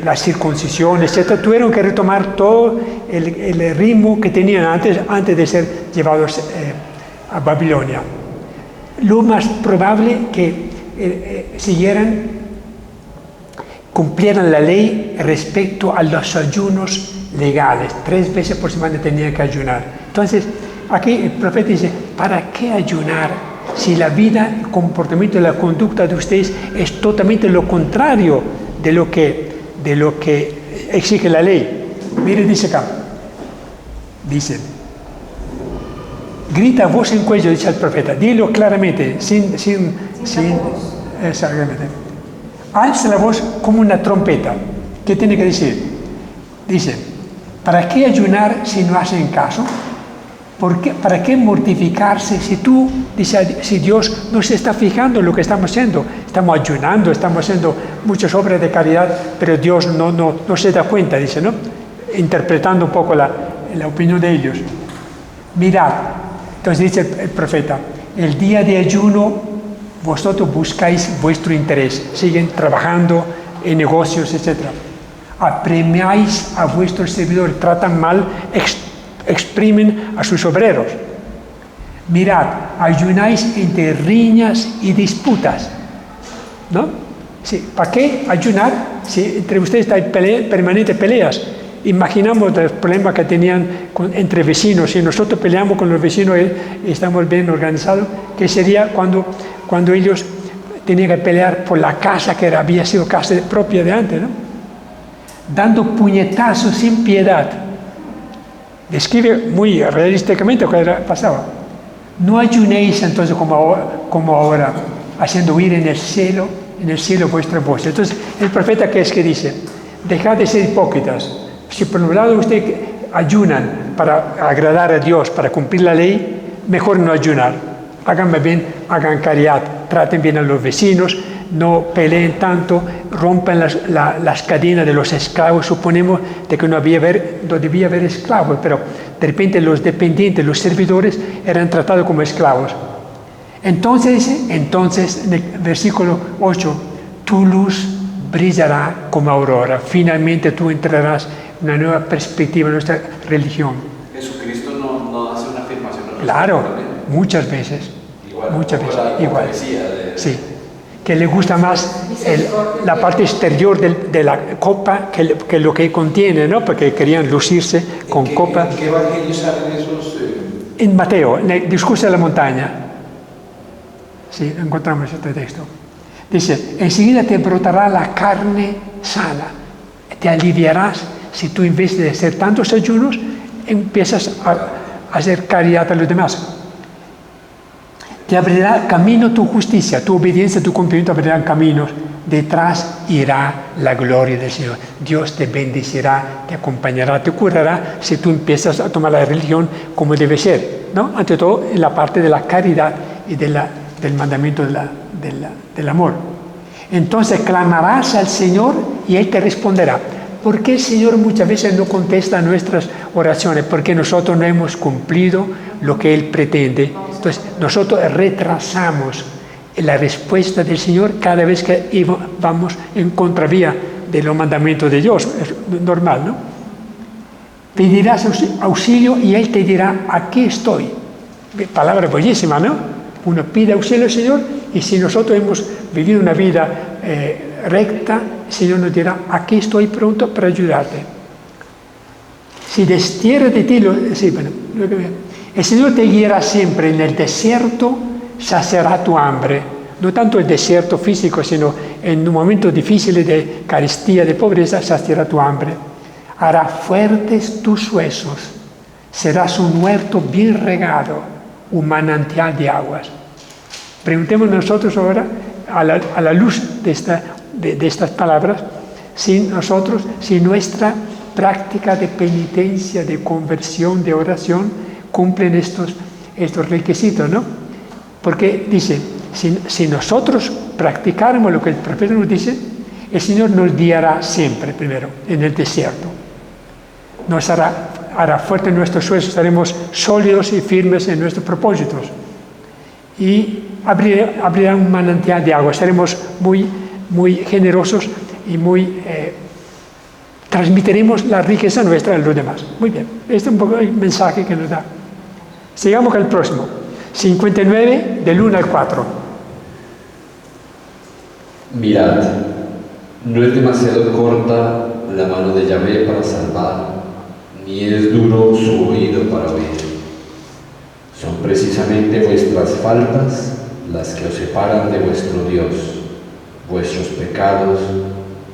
la circuncisión, etc. Tuvieron que retomar todo el ritmo que tenían antes de ser llevados a Babilonia. lo más probable que cumplieran la ley respecto a los ayunos legales. 3 veces por semana tenían que ayunar. Entonces, aquí el profeta dice, ¿para qué ayunar si la vida, el comportamiento y la conducta de ustedes es totalmente lo contrario de lo que exige la ley? Mire, dice acá, dice, grita a voz en cuello, dice el profeta, dilo claramente, sin exactamente. Alza la voz como una trompeta. ¿Qué tiene que decir? Dice, ¿para qué ayunar si no hacen caso? ¿Para qué mortificarse si Dios no se está fijando en lo que estamos haciendo? Estamos ayunando, estamos haciendo muchas obras de caridad, pero Dios no se da cuenta, dice, ¿no? Interpretando un poco la opinión de ellos. Mirad, entonces dice el profeta, el día de ayuno vosotros buscáis vuestro interés, siguen trabajando en negocios, etc. Apremiáis a vuestros servidores, tratan mal, exprimen a sus obreros. Mirad, ayunáis entre riñas y disputas, ¿no? Sí, ¿para qué ayunar si entre ustedes hay permanentes peleas? Imaginamos los problemas que tenían entre vecinos. Si nosotros peleamos con los vecinos y estamos bien organizados, ¿qué sería cuando ellos tenían que pelear por la casa que había sido casa propia de antes, ¿no? Dando puñetazos sin piedad. Describe muy realísticamente lo que pasaba. No ayunéis entonces como ahora, haciendo huir en el cielo vuestra voz. Entonces, el profeta, ¿qué es que dice? Dejad de ser hipócritas. Si por un lado ustedes ayunan para agradar a Dios, para cumplir la ley, mejor no ayunar. Hagan bien, hagan caridad, traten bien a los vecinos, no peleen tanto, rompan las cadenas de los esclavos. Suponemos de que no debía haber esclavos, pero de repente los dependientes, los servidores, eran tratados como esclavos. Entonces, en el versículo 8, tu luz brillará como aurora. Finalmente tú entrarás en una nueva perspectiva en nuestra religión. Jesucristo no hace una afirmación. Claro, muchas veces. Igual. Sí. Que le gusta más la parte exterior de la copa que lo que contiene, ¿no? Porque querían lucirse con copa. ¿En qué evangelio salen esos? En Mateo, en el discurso de la montaña. Sí, encontramos este texto. Dice, enseguida te brotará la carne sana. Te aliviarás si tú, en vez de hacer tantos ayunos, empiezas a hacer caridad a los demás. Te abrirá camino tu justicia, tu obediencia, tu cumplimiento abrirán caminos. Detrás irá la gloria del Señor. Dios te bendecirá, te acompañará, te curará si tú empiezas a tomar la religión como debe ser, ¿no? Ante todo, en la parte de la caridad y del mandamiento del amor. Entonces clamarás al Señor y Él te responderá. ¿Por qué el Señor muchas veces no contesta nuestras oraciones? Porque nosotros no hemos cumplido lo que Él pretende. Entonces, nosotros retrasamos la respuesta del Señor cada vez que vamos en contravía de los mandamientos de Dios. Es normal, ¿no? Pedirás auxilio y Él te dirá, aquí estoy. Palabra bellísima, ¿no? Uno pide auxilio al Señor y si nosotros hemos vivido una vida recta, el Señor nos dirá, aquí estoy pronto para ayudarte. Si destierra de ti, el Señor te guiará siempre. En el desierto saciará tu hambre. No tanto el desierto físico, sino en un momento difícil de carestía, de pobreza, saciará tu hambre. Hará fuertes tus huesos. Serás un huerto bien regado, un manantial de aguas. Preguntemos nosotros ahora, a la luz de estas palabras, si nuestra práctica de penitencia, de conversión, de oración, cumplen estos requisitos, ¿no? Porque dice, si nosotros practicáramos lo que el profeta nos dice, el Señor nos guiará siempre, primero, en el desierto. Nos hará fuerte en nuestros huesos, estaremos sólidos y firmes en nuestros propósitos. Y abrirá un manantial de agua, estaremos muy generosos y transmitiremos la riqueza nuestra a los demás. Muy bien, este es un poco el mensaje que nos da. Sigamos con el próximo. 59, del 1 al 4. Mirad, no es demasiado corta la mano de Yahvé para salvar, ni es duro su oído para oír. Son precisamente vuestras faltas las que os separan de vuestro Dios. Vuestros pecados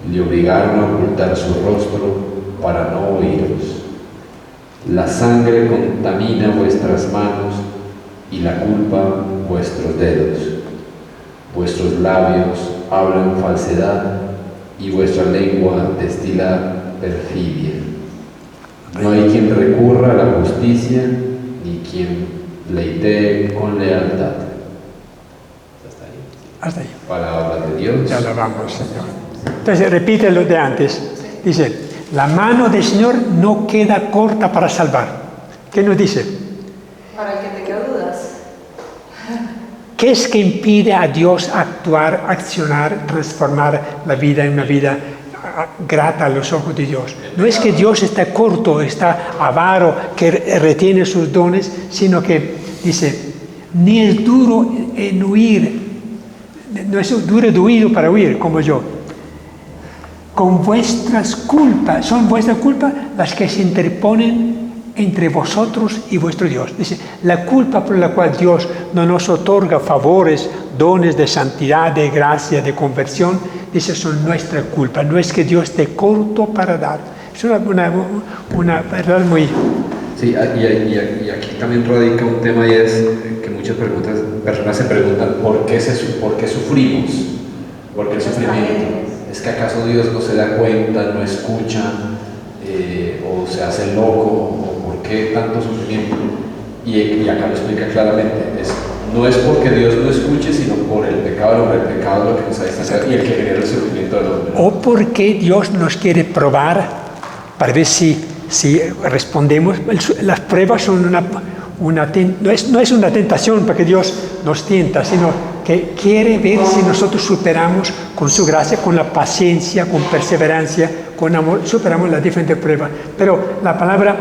le obligaron a ocultar su rostro para no oíros. La sangre contamina vuestras manos y la culpa vuestros dedos. Vuestros labios hablan falsedad y vuestra lengua destila perfidia. No hay quien recurra a la justicia ni quien pleitee con lealtad. ¿Hasta ahí? Hasta ahí. Palabra de Dios. Ya lo vamos, Señor. Entonces repite lo de antes. Dice, la mano del Señor no queda corta para salvar. ¿Qué nos dice? Para el que tenga dudas. ¿Qué es que impide a Dios actuar, accionar, transformar la vida en una vida grata a los ojos de Dios? No es que Dios está corto, está avaro, que retiene sus dones, sino que dice, ni es duro en huir, no es duro de oído para huir, como yo. Con vuestras culpas, son vuestras culpas las que se interponen entre vosotros y vuestro Dios. Dice, la culpa por la cual Dios no nos otorga favores, dones de santidad, de gracia, de conversión, dice, son nuestra culpa. No es que Dios esté corto para dar. Es una verdad muy... Sí, y aquí también radica un tema, y es que muchas personas se preguntan ¿por qué sufrimos? ¿Por qué el sufrimiento? ¿Es que acaso Dios no se da cuenta, no escucha, o se hace loco? ¿Por qué tanto sufrimiento? Y acá lo explica claramente. No es porque Dios no escuche, sino por el pecado del hombre. El pecado es lo que nos hace hacer y el que genera el sufrimiento del hombre. O porque Dios nos quiere probar para ver si respondemos. Las pruebas son no es una tentación porque Dios nos tienta, sino que quiere ver si nosotros superamos con su gracia, con la paciencia, con perseverancia, con amor, superamos las diferentes pruebas. Pero la palabra,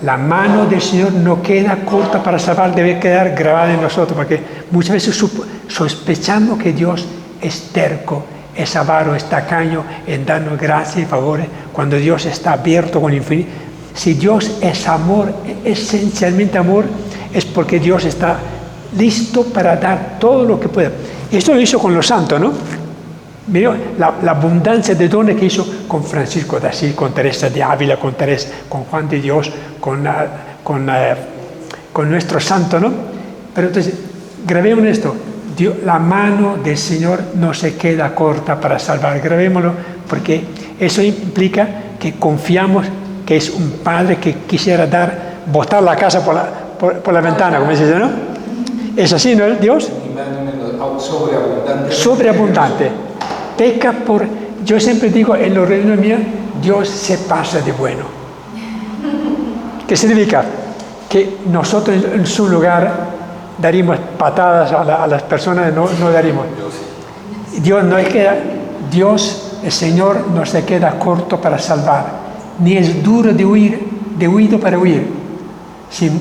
la mano del Señor no queda corta para salvar, debe quedar grabada en nosotros, porque muchas veces sospechamos que Dios es terco, es avaro, es tacaño en darnos gracia y favores, cuando Dios está abierto con infinito. Si Dios es amor, esencialmente amor, es porque Dios está listo para dar todo lo que pueda. Y esto lo hizo con los santos, ¿no? Miró la abundancia de dones que hizo con Francisco de Asís, con Teresa de Ávila, con Juan de Dios, con nuestro santo, ¿no? Pero entonces, grabemos esto. La mano del Señor no se queda corta para salvar. Grabémoslo, porque eso implica que confiamos que es un padre que quisiera botar la casa por la ventana, como se dice, ¿no? Es así, ¿no? Dios. Sobreabundante. Peca por... Yo siempre digo en los reinos míos, Dios se pasa de bueno. ¿Qué significa? Que nosotros en su lugar daríamos patadas a las personas, no daríamos. Dios, el Señor, no se queda corto para salvar, ni es duro de oído para huir.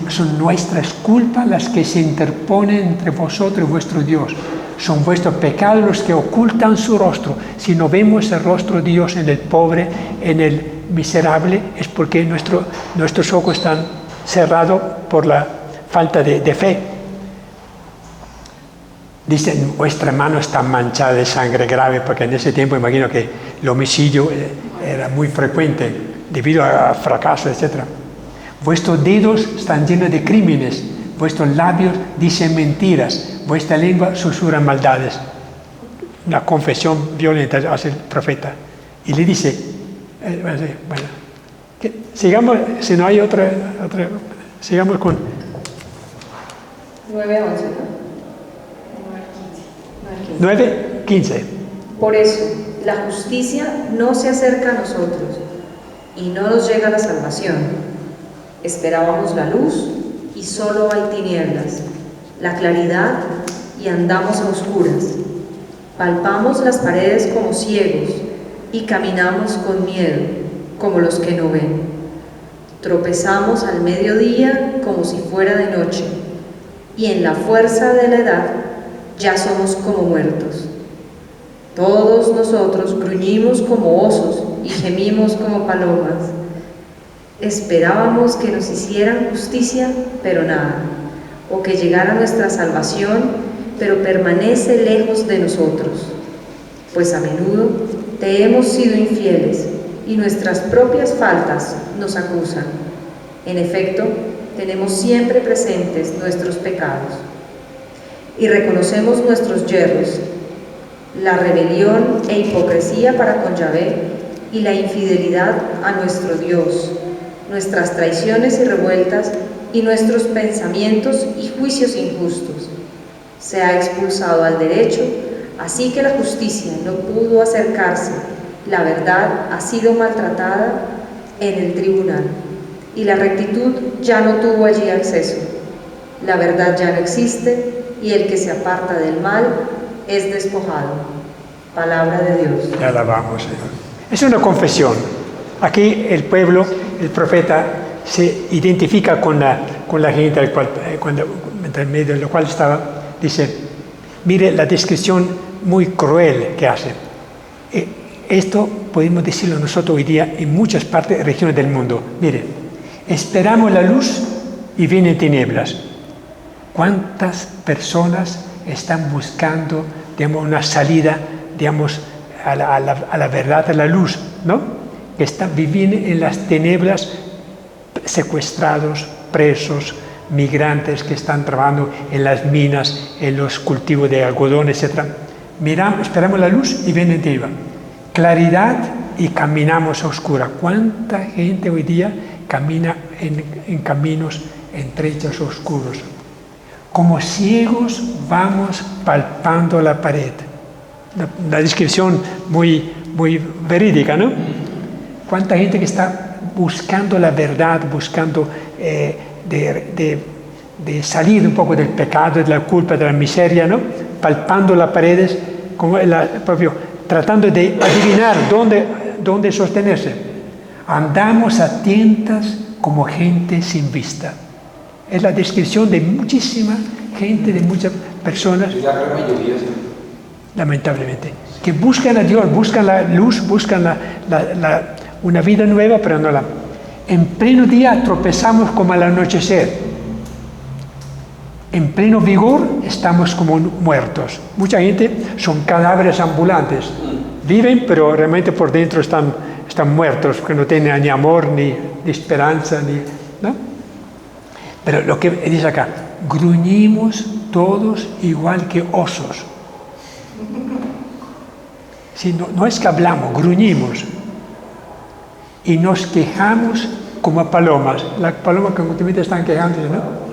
Son nuestras culpas las que se interponen entre vosotros y vuestro Dios. Son vuestros pecados los que ocultan su rostro. Si no vemos el rostro de Dios en el pobre, en el miserable, es porque nuestros ojos están cerrados por la falta de fe. Dicen, vuestra mano está manchada de sangre grave, porque en ese tiempo imagino que el homicidio era muy frecuente debido a fracasos, etc. Vuestros dedos están llenos de crímenes, vuestros labios dicen mentiras, vuestra lengua susurra maldades. Una confesión violenta hace el profeta. Y le dice, bueno, sigamos, si no hay otra, sigamos con 9 a 11, ¿no? 9:15. Por eso, la justicia no se acerca a nosotros y no nos llega la salvación. Esperábamos la luz y solo hay tinieblas, la claridad y andamos a oscuras. Palpamos las paredes como ciegos y caminamos con miedo, como los que no ven. Tropezamos al mediodía como si fuera de noche. y en la fuerza de la edad ya somos como muertos. Todos nosotros gruñimos como osos y gemimos como palomas. Esperábamos que nos hicieran justicia, pero nada, o que llegara nuestra salvación, pero permanece lejos de nosotros. Pues a menudo te hemos sido infieles y nuestras propias faltas nos acusan. En efecto, tenemos siempre presentes nuestros pecados y reconocemos nuestros yerros, la rebelión e hipocresía para con Yahvé y la infidelidad a nuestro Dios, nuestras traiciones y revueltas y nuestros pensamientos y juicios injustos. Se ha expulsado al derecho, así que la justicia no pudo acercarse, la verdad ha sido maltratada en el tribunal, y la rectitud ya no tuvo allí acceso. La verdad ya no existe, y el que se aparta del mal es despojado. Palabra de Dios. Te alabamos, Señor. Es una confesión. Aquí el pueblo, el profeta, se identifica con la gente al cual, en medio de lo cual estaba. Dice, mire la descripción muy cruel que hace. Esto podemos decirlo nosotros hoy día en muchas partes, regiones del mundo. Mire, esperamos la luz y vienen tinieblas. ¿Cuántas personas están buscando, digamos, una salida, digamos, a la verdad, a la luz, ¿no? Que viviendo en las tinieblas, secuestrados, presos, migrantes que están trabajando en las minas, en los cultivos de algodón, etc. Esperamos la luz y vienen tinieblas. Claridad y caminamos a oscura. ¿Cuánta gente hoy día camina en caminos estrechos oscuros? Como ciegos vamos palpando la pared. La descripción muy verídica, ¿no? ¿Cuánta gente que está buscando la verdad, buscando de salir un poco del pecado, de la culpa, de la miseria, ¿no? Palpando las paredes, como tratando de adivinar dónde sostenerse. Andamos a tientas como gente sin vista. Es la descripción de muchísima gente, de muchas personas, La gran mayoría, sí. lamentablemente, que buscan a Dios, buscan la luz, buscan una vida nueva, pero no la. En pleno día tropezamos como al anochecer. En pleno vigor estamos como muertos. Mucha gente son cadáveres ambulantes. Viven, pero realmente por dentro están muertos, porque no tienen ni amor, ni esperanza, ¿no? Pero lo que dice acá, gruñimos todos igual que osos. Sí, no es que hablamos, gruñimos. Y nos quejamos como palomas. Las palomas que últimamente están quejándose, ¿no?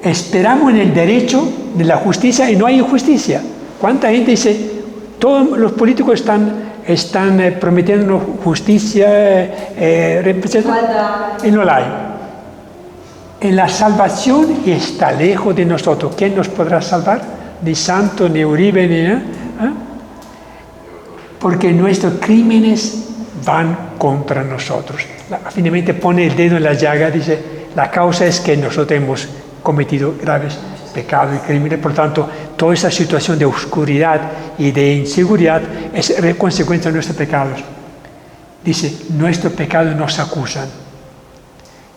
Esperamos en el derecho de la justicia y no hay injusticia. ¿Cuánta gente dice, todos los políticos están prometiendo justicia, y no la hay? En la salvación está lejos de nosotros. ¿Quién nos podrá salvar? Ni Santo, ni Uribe, ni nada. Porque nuestros crímenes van contra nosotros. Finalmente pone el dedo en la llaga, dice, la causa es que nosotros hemos cometido graves pecados y crímenes, por tanto, toda esa situación de oscuridad y de inseguridad es consecuencia de nuestros pecados. Dice, nuestros pecados nos acusan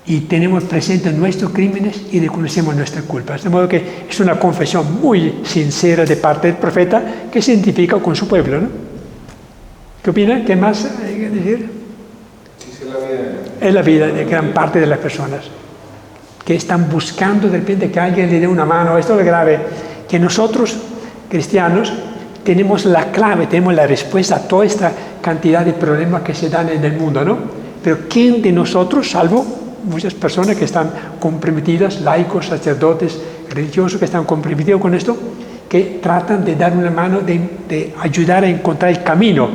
y tenemos presentes nuestros crímenes y reconocemos nuestras culpas. De modo que es una confesión muy sincera de parte del profeta que se identifica con su pueblo, ¿no? ¿Qué opina? ¿Qué más hay que decir? Es la vida de gran parte de las personas que están buscando de repente que alguien le dé una mano. Esto es grave, que nosotros, cristianos, tenemos la clave, tenemos la respuesta a toda esta cantidad de problemas que se dan en el mundo, ¿no? Pero ¿quién de nosotros, salvo muchas personas que están comprometidas, laicos, sacerdotes, religiosos que están comprometidos con esto, que tratan de dar una mano, de ayudar a encontrar el camino?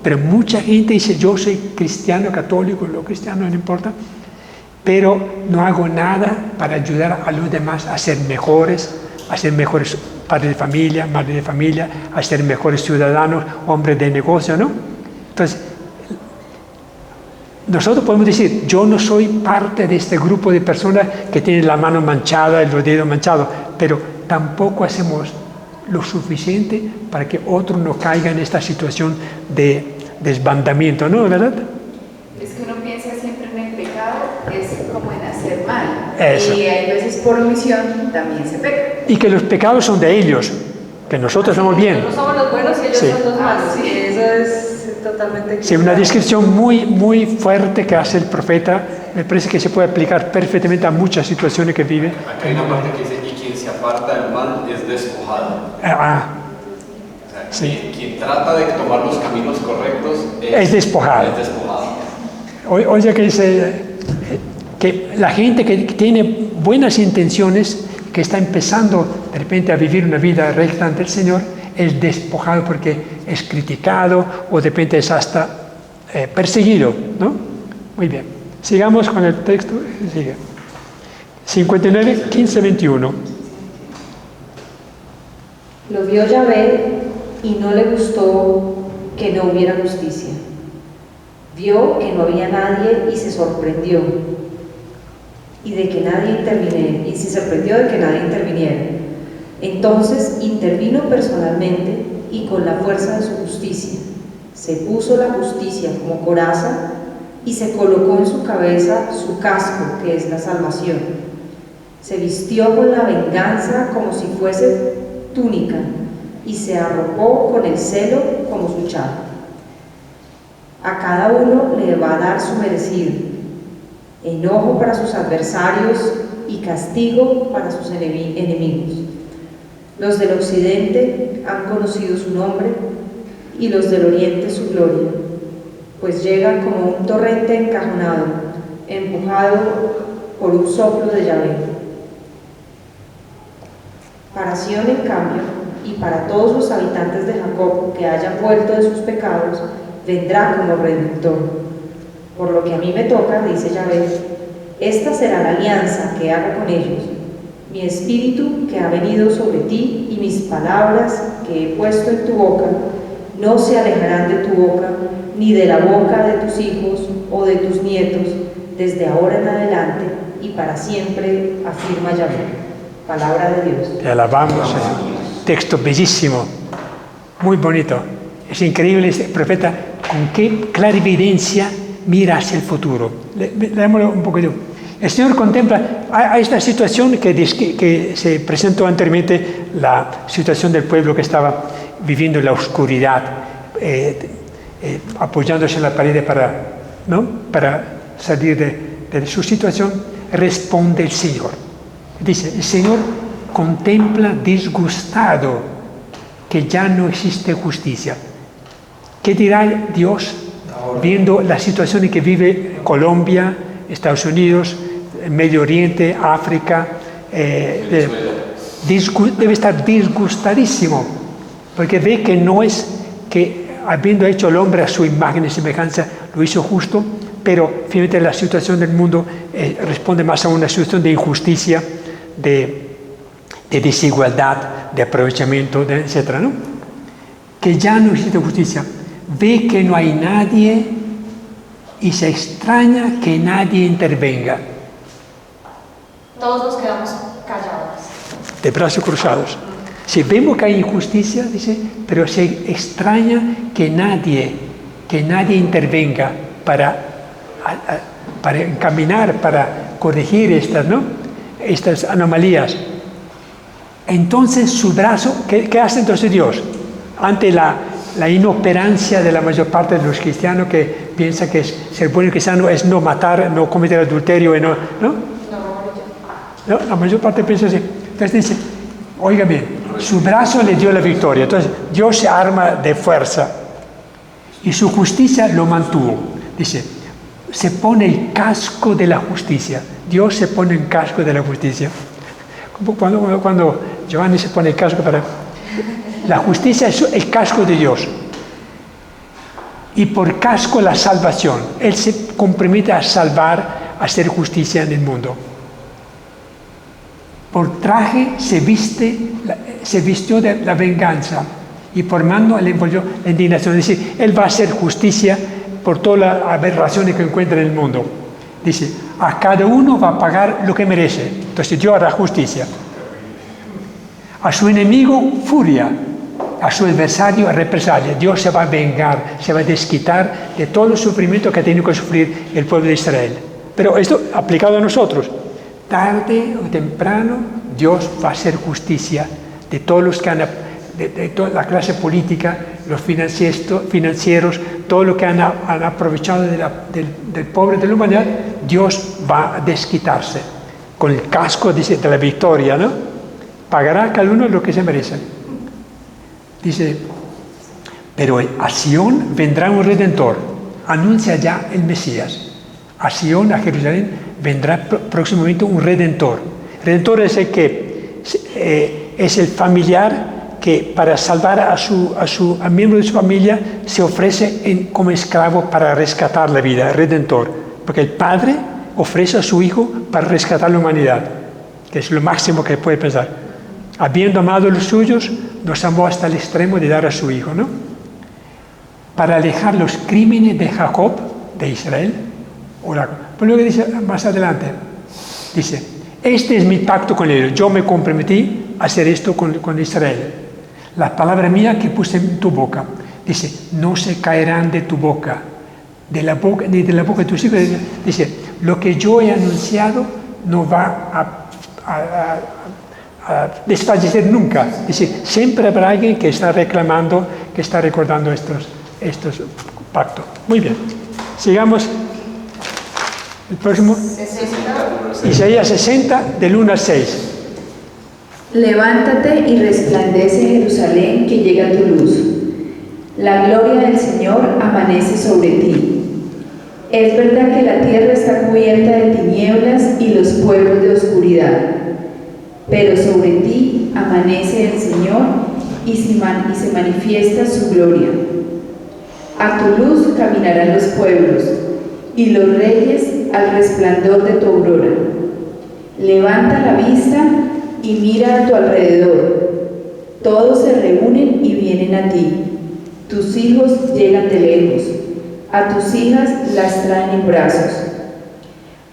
Pero mucha gente dice, yo soy cristiano, católico, lo cristiano no importa, pero no hago nada para ayudar a los demás a ser mejores padres de familia, madres de familia, a ser mejores ciudadanos, hombres de negocio, ¿no? Entonces, nosotros podemos decir, yo no soy parte de este grupo de personas que tienen la mano manchada, los dedos manchados, pero tampoco hacemos lo suficiente para que otro no caiga en esta situación de desbandamiento, ¿no? ¿Verdad? Es que uno piensa siempre en el pecado, es como en hacer mal. Eso. Y hay veces por omisión también se peca. Y que los pecados son de ellos, que nosotros estamos bien. Nosotros somos los buenos y ellos Sí. son los malos. Sí. Y eso es totalmente Sí, una equivocado. descripción muy, muy fuerte que hace el profeta, me parece que se puede aplicar perfectamente a muchas situaciones que vive. Acá hay una parte que dice, y quien se aparta del mal es despojado. Ah, O sea, sí. quien trata de tomar los caminos correctos Es despojado. Es despojado. Oye que dice que la gente que tiene buenas intenciones, que está empezando de repente a vivir una vida recta ante el Señor, es despojado porque es criticado o de repente es hasta perseguido, ¿no? Muy bien. Sigamos con el texto. Sigue. 59, 15, 21. Lo vio Yahvé y no le gustó que no hubiera justicia. Vio que no había nadie y se sorprendió. Y se sorprendió de que nadie interviniera. Entonces intervino personalmente y con la fuerza de su justicia. Se puso la justicia como coraza y se colocó en su cabeza su casco, que es la salvación. Se vistió con la venganza como si fuese túnica y se arropó con el celo como su chal. A cada uno le va a dar su merecido, enojo para sus adversarios y castigo para sus enemigos. Los del occidente han conocido su nombre y los del oriente su gloria, pues llegan como un torrente encajonado, empujado por un soplo de Yahvé. Para Sión, en cambio, y para todos los habitantes de Jacob que hayan vuelto de sus pecados, vendrá como redentor. Por lo que a mí me toca, dice Yahvé, esta será la alianza que haga con ellos, mi espíritu que ha venido sobre ti y mis palabras que he puesto en tu boca, no se alejarán de tu boca, ni de la boca de tus hijos o de tus nietos, desde ahora en adelante y para siempre, afirma Yahvé. Palabra de Dios. Te alabamos, Señor. Texto bellísimo, muy bonito. Es increíble este profeta con qué clarividencia mira hacia el futuro. Leámoslo un poquito. El Señor contempla a esta situación que se presentó anteriormente, la situación del pueblo que estaba viviendo en la oscuridad, apoyándose en la pared para salir de su situación. Responde el Señor. Dice, el Señor contempla disgustado que ya no existe justicia. ¿Qué dirá Dios viendo la situación en que vive Colombia, Estados Unidos, Medio Oriente, África? Debe estar disgustadísimo, porque ve que no es que, habiendo hecho el hombre a su imagen y semejanza, lo hizo justo, pero finalmente la situación del mundo responde más a una situación de injusticia, de desigualdad, de aprovechamiento, etc., ¿no? Que ya no existe justicia. Ve que no hay nadie y se extraña que nadie intervenga. Todos nos quedamos callados. De brazos cruzados. Si vemos que hay injusticia, dice, pero se extraña que nadie intervenga para encaminar, para corregir estas anomalías. Entonces su brazo, ¿qué hace entonces Dios? Ante la inoperancia de la mayor parte de los cristianos que piensan que ser bueno cristiano es no matar, no cometer adulterio, ¿no? La mayor parte piensa así. Entonces dice, oiga bien, su brazo le dio la victoria. Entonces Dios se arma de fuerza y su justicia lo mantuvo. Dice, se pone el casco de la justicia. Dios se pone el casco de la justicia. Cuando Giovanni se pone el casco para... La justicia es el casco de Dios. Y por casco la salvación. Él se compromete a salvar, a hacer justicia en el mundo. Por traje se vistió de la venganza. Y por mano le envolvió la indignación. Es decir, Él va a hacer justicia por todas las aberraciones que encuentra en el mundo. Dice, a cada uno va a pagar lo que merece. Entonces Dios hará justicia. A su enemigo, furia. A su adversario, represalia. Dios se va a vengar, se va a desquitar de todo el sufrimiento que ha tenido que sufrir el pueblo de Israel. Pero esto aplicado a nosotros. Tarde o temprano, Dios va a hacer justicia de todos los que han, de toda la clase política, los financieros, todo lo que han aprovechado del pobre de la humanidad. Dios va a desquitarse con el casco, dice, de la victoria, ¿no? Pagará cada uno lo que se merece. Dice, pero a Sion vendrá un Redentor, anuncia ya el Mesías. A Sion, a Jerusalén, vendrá próximamente un Redentor. Redentor es el que es el familiar que para salvar a miembro de su familia se ofrece como esclavo para rescatar la vida, Redentor. Porque el padre ofrece a su hijo para rescatar la humanidad, que es lo máximo que puede pensar. Habiendo amado a los suyos, nos amó hasta el extremo de dar a su hijo, ¿no? Para alejar los crímenes de Jacob, de Israel. Pues luego dice más adelante, dice, este es mi pacto con ellos, yo me comprometí a hacer esto con Israel. La palabra mía que puse en tu boca, dice, no se caerán de tu boca, ni de la boca de tus hijos. Dice, lo que yo he anunciado no va a desfallecer nunca. Dice, siempre habrá alguien que está reclamando, que está recordando estos pactos. Muy bien, sigamos. El próximo, Isaías 60, del 1 al 6. Levántate y resplandece Jerusalén, que llega tu luz. La gloria del Señor amanece sobre ti. Es verdad que la tierra está cubierta de tinieblas y los pueblos de oscuridad, pero sobre ti amanece el Señor y se manifiesta su gloria. A tu luz caminarán los pueblos, y los reyes al resplandor de tu aurora. Levanta la vista y mira a tu alrededor. Todos se reúnen y vienen a ti. Tus hijos llegan de lejos. A tus hijas las traen en brazos.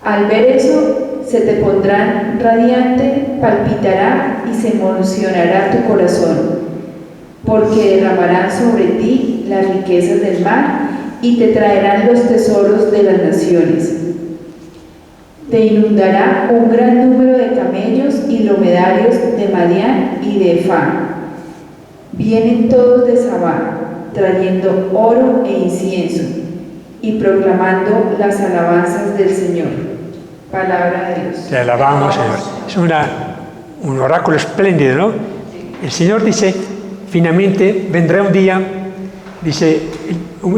Al ver eso, se te pondrán radiante, palpitará y se emocionará tu corazón, porque derramarán sobre ti las riquezas del mar y te traerán los tesoros de las naciones. Te inundará un gran número de camellos y dromedarios de Madián y de Efá. Vienen todos de Sabá, trayendo oro e incienso, y proclamando las alabanzas del Señor. Palabra de Dios. Te alabamos, Señor. Es un oráculo espléndido, ¿no? El Señor dice, finalmente vendrá un día, dice,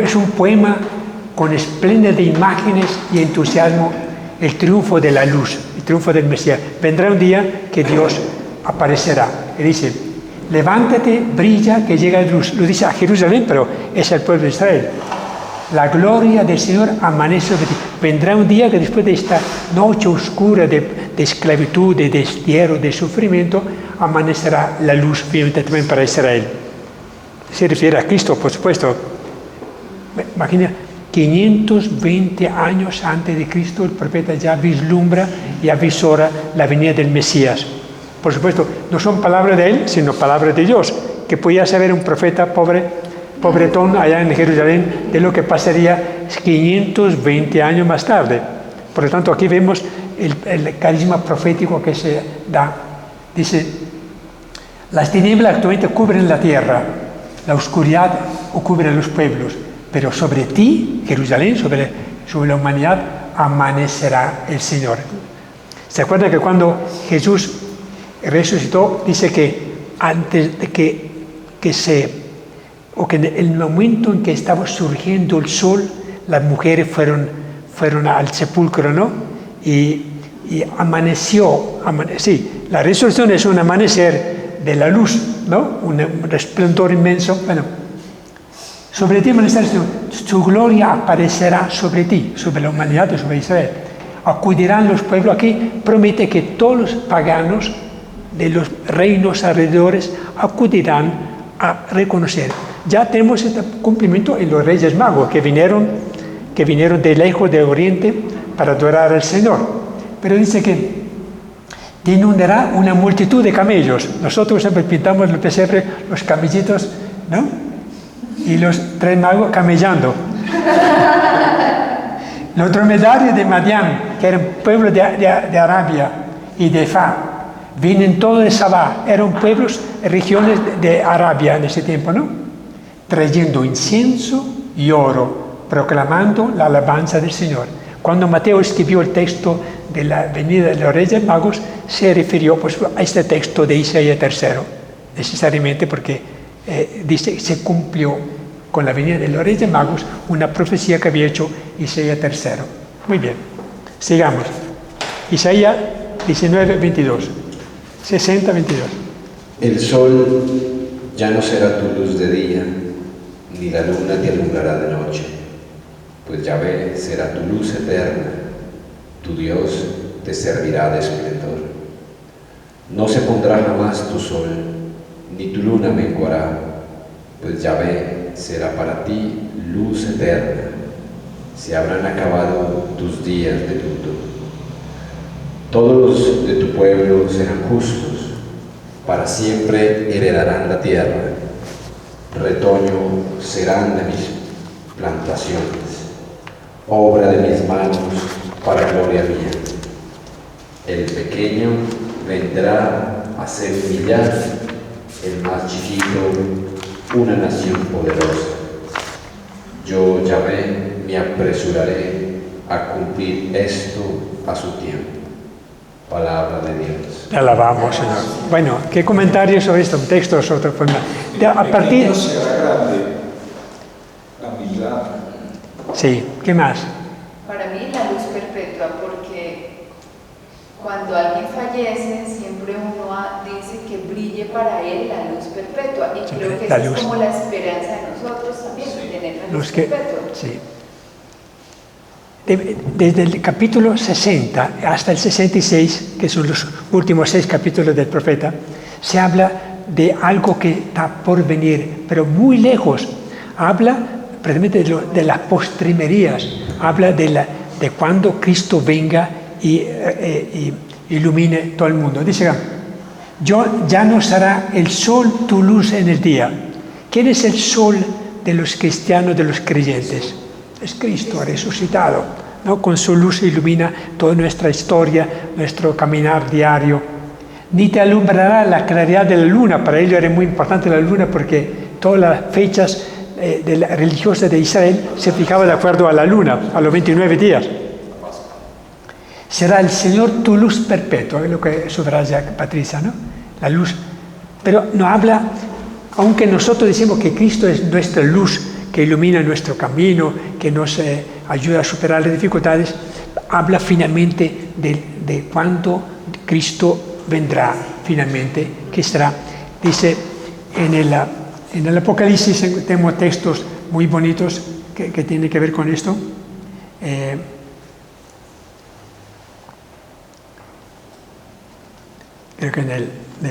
es un poema con espléndidas imágenes y entusiasmo, el triunfo de la luz, el triunfo del Mesías. Vendrá un día que Dios aparecerá. Y dice, levántate, brilla, que llega la luz. Lo dice a Jerusalén, pero es el pueblo de Israel. La gloria del Señor amanece sobre ti. Vendrá un día que después de esta noche oscura de esclavitud, de destierro, de sufrimiento, amanecerá la luz finalmente también para Israel. Se refiere a Cristo, por supuesto. Imagina, 520 años antes de Cristo, el profeta ya vislumbra y avisora la venida del Mesías. Por supuesto, no son palabras de él, sino palabras de Dios, que podía saber un profeta pobretón allá en Jerusalén de lo que pasaría 520 años más tarde. Por lo tanto, aquí vemos el carisma profético que se da. Dice, las tinieblas actualmente cubren la tierra, la oscuridad cubre los pueblos, pero sobre ti, Jerusalén, sobre la humanidad, amanecerá el Señor. ¿Se acuerda que cuando Jesús resucitó, dice que antes de que en el momento en que estaba surgiendo el sol, las mujeres fueron al sepulcro, ¿no? Y amaneció. Sí, la resurrección es un amanecer de la luz, ¿no? Un resplandor inmenso. Bueno, sobre ti amanecerá, su gloria aparecerá sobre ti, sobre la humanidad, sobre Israel. Acudirán los pueblos. Aquí promete que todos los paganos de los reinos alrededores acudirán a reconocer. Ya tenemos este cumplimiento en los Reyes Magos, que vinieron que vinieron de lejos del oriente para adorar al Señor. Pero dice que te inundará una multitud de camellos. Nosotros siempre pintamos el pesebre, los camellitos, ¿no? Y los tres magos camellando. Los dromedarios de Madián, que eran pueblos de Arabia y de Fa, vienen todos de Sabá, eran pueblos, regiones de Arabia en ese tiempo, ¿no? Trayendo incienso y oro, proclamando la alabanza del Señor. Cuando Mateo escribió el texto de la venida de los Reyes Magos, se refirió pues, a este texto de Isaías 3, necesariamente porque dice se cumplió con la venida de los Reyes Magos una profecía que había hecho Isaías 3. Muy bien, sigamos. Isaías 19, 22. 60, 22. El sol ya no será tu luz de día, ni la luna te alumbrará de noche, pues Yahvé será tu luz eterna, tu Dios te servirá de esplendor. No se pondrá jamás tu sol, ni tu luna menguará, pues Yahvé será para ti luz eterna. Se habrán acabado tus días de luto. Todos los de tu pueblo serán justos, para siempre heredarán la tierra. Retoño serán de mis plantaciones, obra de mis manos para gloria mía. El pequeño vendrá a ser humillado, el más chiquito una nación poderosa. Yo, Yahvé, me apresuraré a cumplir esto a su tiempo. Palabra de Dios. Te alabamos, Señor. Bueno, ¿qué comentarios sobre este texto? Sobre otra forma? A partir... será grande la humildad. Sí, ¿qué más? Para mí la luz perpetua, porque cuando alguien fallece, siempre uno dice que brille para él la luz perpetua. Y creo que esa es como la esperanza de nosotros también, tener la luz perpetua. Sí. Desde el capítulo 60 hasta el 66, que son los últimos 6 capítulos del profeta, se habla de algo que está por venir, pero muy lejos. Habla precisamente de las postrimerías, habla de cuando Cristo venga y ilumine todo el mundo. Dice, ya no será el sol tu luz en el día. ¿Quién es el sol de los cristianos, de los creyentes? Es Cristo resucitado, ¿no? Con su luz ilumina toda nuestra historia, nuestro caminar diario. Ni te alumbrará la claridad de la luna. Para ello era muy importante la luna porque todas las fechas religiosas de Israel se fijaban de acuerdo a la luna, a los 29 días. Será el Señor tu luz perpetua, es lo que subraya Patricia, ¿no? La luz. Pero no habla, aunque nosotros decimos que Cristo es nuestra luz, que ilumina nuestro camino, que nos ayuda a superar las dificultades, habla finalmente de cuando Cristo vendrá finalmente, que será, dice, en el Apocalipsis tenemos textos muy bonitos que tienen que ver con esto. Creo que en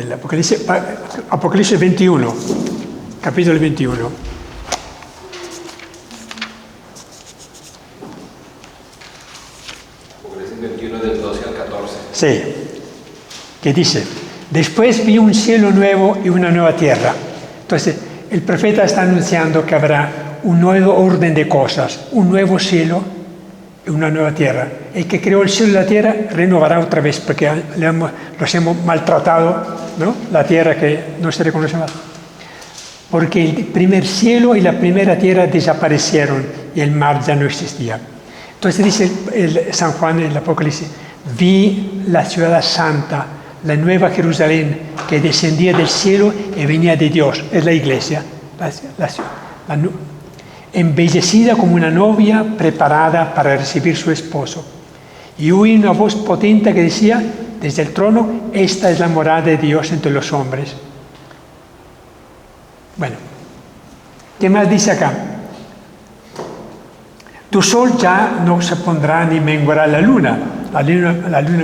el Apocalipsis 21, capítulo 21. Sí, que dice, después vi un cielo nuevo y una nueva tierra. Entonces, el profeta está anunciando que habrá un nuevo orden de cosas, un nuevo cielo y una nueva tierra. El que creó el cielo y la tierra renovará otra vez, porque los hemos maltratado, ¿no? La tierra que no se reconoce más. Porque el primer cielo y la primera tierra desaparecieron y el mar ya no existía. Entonces dice San Juan en el Apocalipsis, vi la ciudad santa, la nueva Jerusalén, que descendía del cielo y venía de Dios, es la iglesia, embellecida como una novia preparada para recibir su esposo. Y oí una voz potente que decía, desde el trono, esta es la morada de Dios entre los hombres. Bueno, ¿qué más dice acá? Tu sol ya no se pondrá ni menguará la luna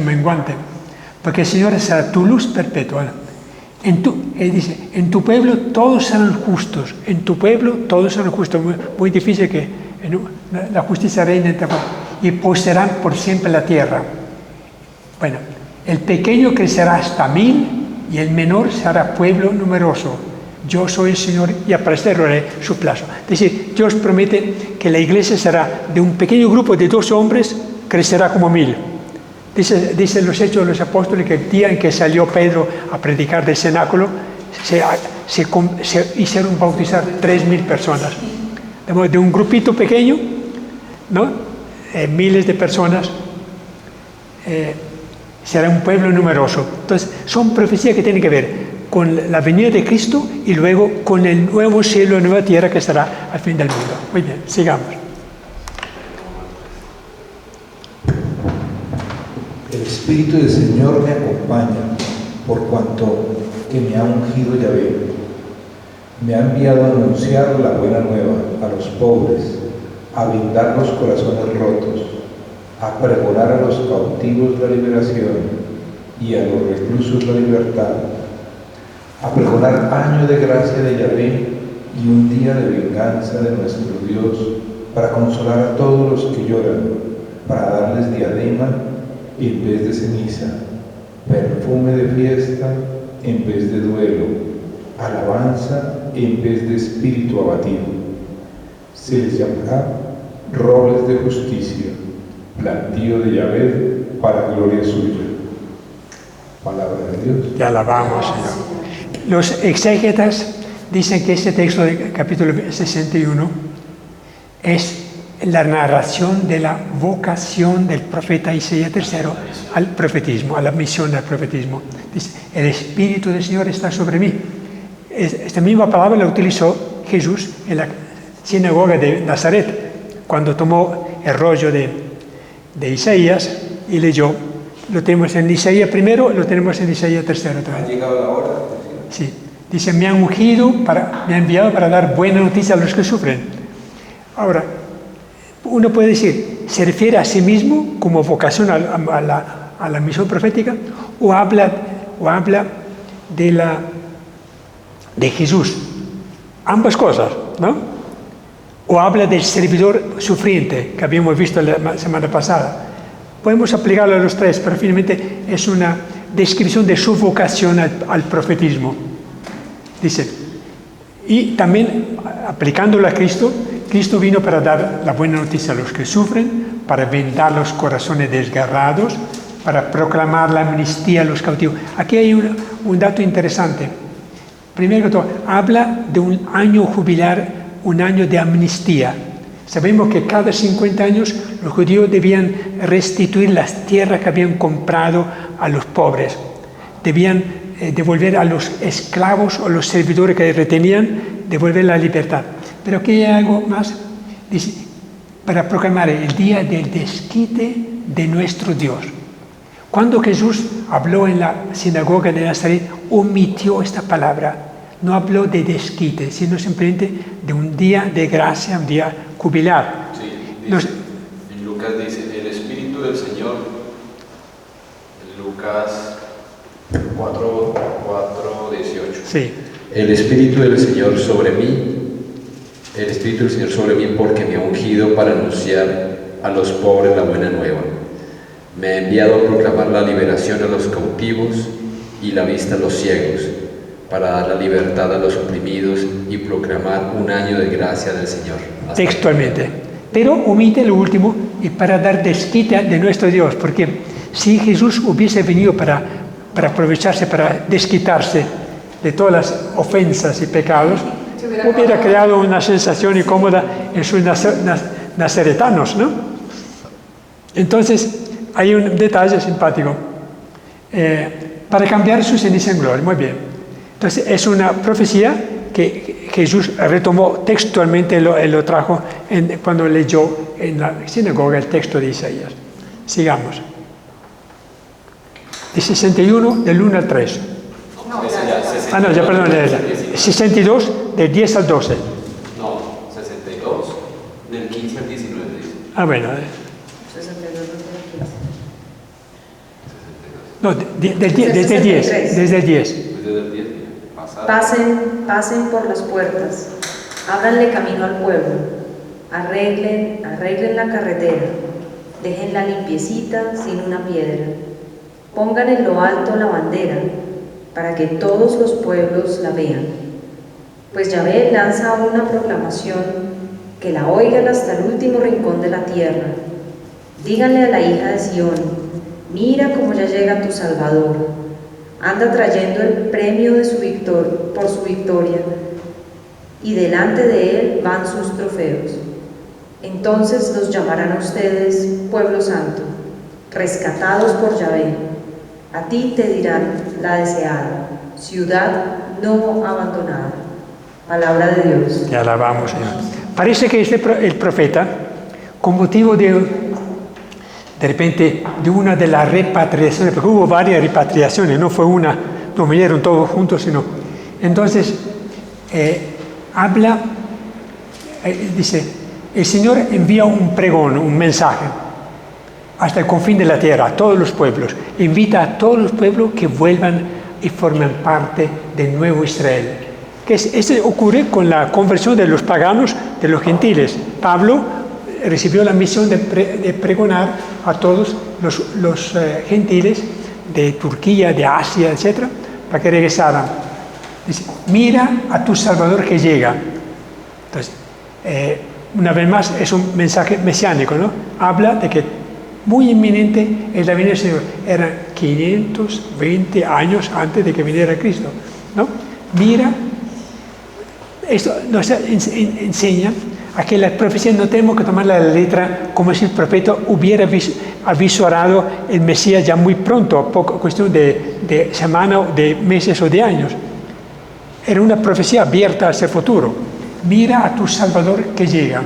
menguante, porque el Señor será tu luz perpetua. Dice, en tu pueblo todos serán justos, en tu pueblo todos serán justos. Muy difícil que La justicia reina entre y poseerán por siempre la tierra. Bueno, el pequeño crecerá hasta 1000 y el menor se hará pueblo numeroso. Yo soy el Señor y apareceré su plazo. Es decir, Dios promete que la iglesia será de un pequeño grupo de 2 hombres, crecerá como 1000. Dice los Hechos de los Apóstoles que el día en que salió Pedro a predicar del cenáculo, se hicieron bautizar 3000 personas. De un grupito pequeño, ¿no? Miles de personas, será un pueblo numeroso. Entonces, son profecías que tienen que ver con la venida de Cristo y luego con el nuevo cielo y la nueva tierra que estará al fin del mundo. Muy bien, sigamos. El Espíritu del Señor me acompaña, por cuanto que me ha ungido Yahvé. Me ha enviado a anunciar la buena nueva a los pobres, a vendar los corazones rotos, a pregonar a los cautivos la liberación y a los reclusos la libertad, a pregonar año de gracia de Yahvé y un día de venganza de nuestro Dios, para consolar a todos los que lloran, para darles diadema en vez de ceniza, perfume de fiesta en vez de duelo, alabanza en vez de espíritu abatido. Se les llamará robles de justicia, plantío de Yahvé para gloria suya. Palabra de Dios. Te alabamos, Señor. Los exégetas dicen que este texto del capítulo 61 es la narración de la vocación del profeta Isaías III al profetismo, a la misión al profetismo. Dice, el Espíritu del Señor está sobre mí. Esta misma palabra la utilizó Jesús en la sinagoga de Nazaret, cuando tomó el rollo de Isaías y leyó. Lo tenemos en Isaías primero, lo tenemos en Isaías tercero también. ¿Ha llegado la hora? Sí. Dice, me ha enviado para dar buena noticia a los que sufren. Ahora, uno puede decir, ¿se refiere a sí mismo como vocación a la misión profética? ¿O habla de Jesús? Ambas cosas, ¿no? ¿O habla del servidor sufriente que habíamos visto la semana pasada? Podemos aplicarlo a los tres, pero finalmente es una descripción de su vocación al profetismo. Dice, y también aplicándolo a Cristo, Cristo vino para dar la buena noticia a los que sufren, para vendar los corazones desgarrados, para proclamar la amnistía a los cautivos. Aquí hay un dato interesante. Primero que todo, habla de un año jubilar, un año de amnistía. Sabemos que cada 50 años los judíos debían restituir las tierras que habían comprado a los pobres. Debían devolver a los esclavos o los servidores que retenían, devolver la libertad. Pero aquí hay algo más. Dice, para proclamar el día del desquite de nuestro Dios. Cuando Jesús habló en la sinagoga de Nazaret, omitió esta palabra. No habló de desquite, sino simplemente de un día de gracia, un día jubilar. Sí, dice, en Lucas dice, el Espíritu del Señor, en Lucas 4:18. Sí. El Espíritu del Señor sobre mí, el Espíritu del Señor sobre mí porque me ha ungido para anunciar a los pobres la buena nueva. Me ha enviado a proclamar la liberación a los cautivos y la vista a los ciegos, para dar la libertad a los oprimidos y proclamar un año de gracia del Señor. Textualmente. Pero omite lo último, y para dar desquite de nuestro Dios, porque si Jesús hubiese venido para aprovecharse, para desquitarse de todas las ofensas y pecados, hubiera creado una sensación incómoda en sus nazaretanos, ¿no? Entonces, hay un detalle simpático. Para cambiar su ceniza en gloria, muy bien. Entonces, es una profecía que Jesús retomó textualmente, lo trajo cuando leyó en la sinagoga el texto de Isaías. Sigamos. De 61, del 1 al 3. Perdón. 62, del 10 al 12. No, 62, del 15 al 19. Bueno. 62 No, desde el 10. Desde el 10. Pasen por las puertas, ábranle camino al pueblo, arreglen la carretera, déjenla limpiecita sin una piedra, pongan en lo alto la bandera, para que todos los pueblos la vean. Pues Yahvé lanza una proclamación, que la oigan hasta el último rincón de la tierra. Díganle a la hija de Sión, mira cómo ya llega tu Salvador, anda trayendo el premio de por su victoria, y delante de él van sus trofeos. Entonces los llamarán a ustedes pueblo santo, rescatados por Yahvé. A ti te dirán la deseada, ciudad no abandonada. Palabra de Dios. Te alabamos, Señor. Parece que el profeta, con motivo de repente, de una de las repatriaciones, porque hubo varias repatriaciones, no fue una, no vinieron todos juntos, sino. Entonces, habla, dice, el Señor envía un pregón, un mensaje, hasta el confín de la tierra, a todos los pueblos. Invita a todos los pueblos que vuelvan y formen parte del nuevo Israel. Eso ocurre con la conversión de los paganos, de los gentiles. Pablo recibió la misión de pregonar a todos los gentiles de Turquía, de Asia, etc., para que regresaran. Dice, mira a tu Salvador que llega. Entonces, una vez más, es un mensaje mesiánico, ¿no? Habla de que muy inminente es la venida del Señor. Eran 520 años antes de que viniera Cristo, ¿no? Mira, esto nos enseña a que las profecías no tenemos que tomarla a la letra como si el profeta hubiera avisorado el Mesías ya muy pronto, cuestión de semana, de meses o de años. Era una profecía abierta hacia el futuro. Mira a tu Salvador que llega.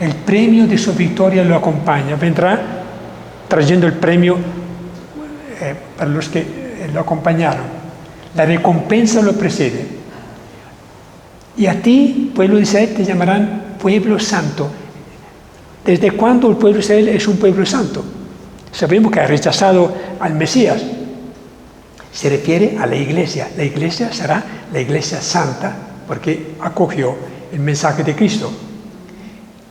El premio de su victoria lo acompaña. Vendrá trayendo el premio para los que lo acompañaron. La recompensa lo precede. Y a ti, pueblo de Israel, te llamarán pueblo santo. ¿Desde cuándo el pueblo de Israel es un pueblo santo? Sabemos que ha rechazado al Mesías. Se refiere a la iglesia. La iglesia será la iglesia santa porque acogió el mensaje de Cristo.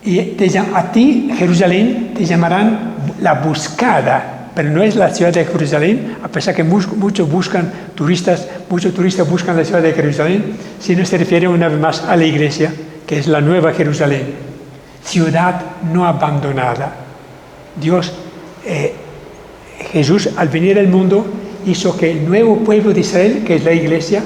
Y a ti, Jerusalén, te llamarán la buscada, pero no es la ciudad de Jerusalén, a pesar que muchos turistas buscan la ciudad de Jerusalén, sino se refiere una vez más a la iglesia, que es la nueva Jerusalén. Ciudad no abandonada. Jesús, al venir al mundo, hizo que el nuevo pueblo de Israel, que es la iglesia,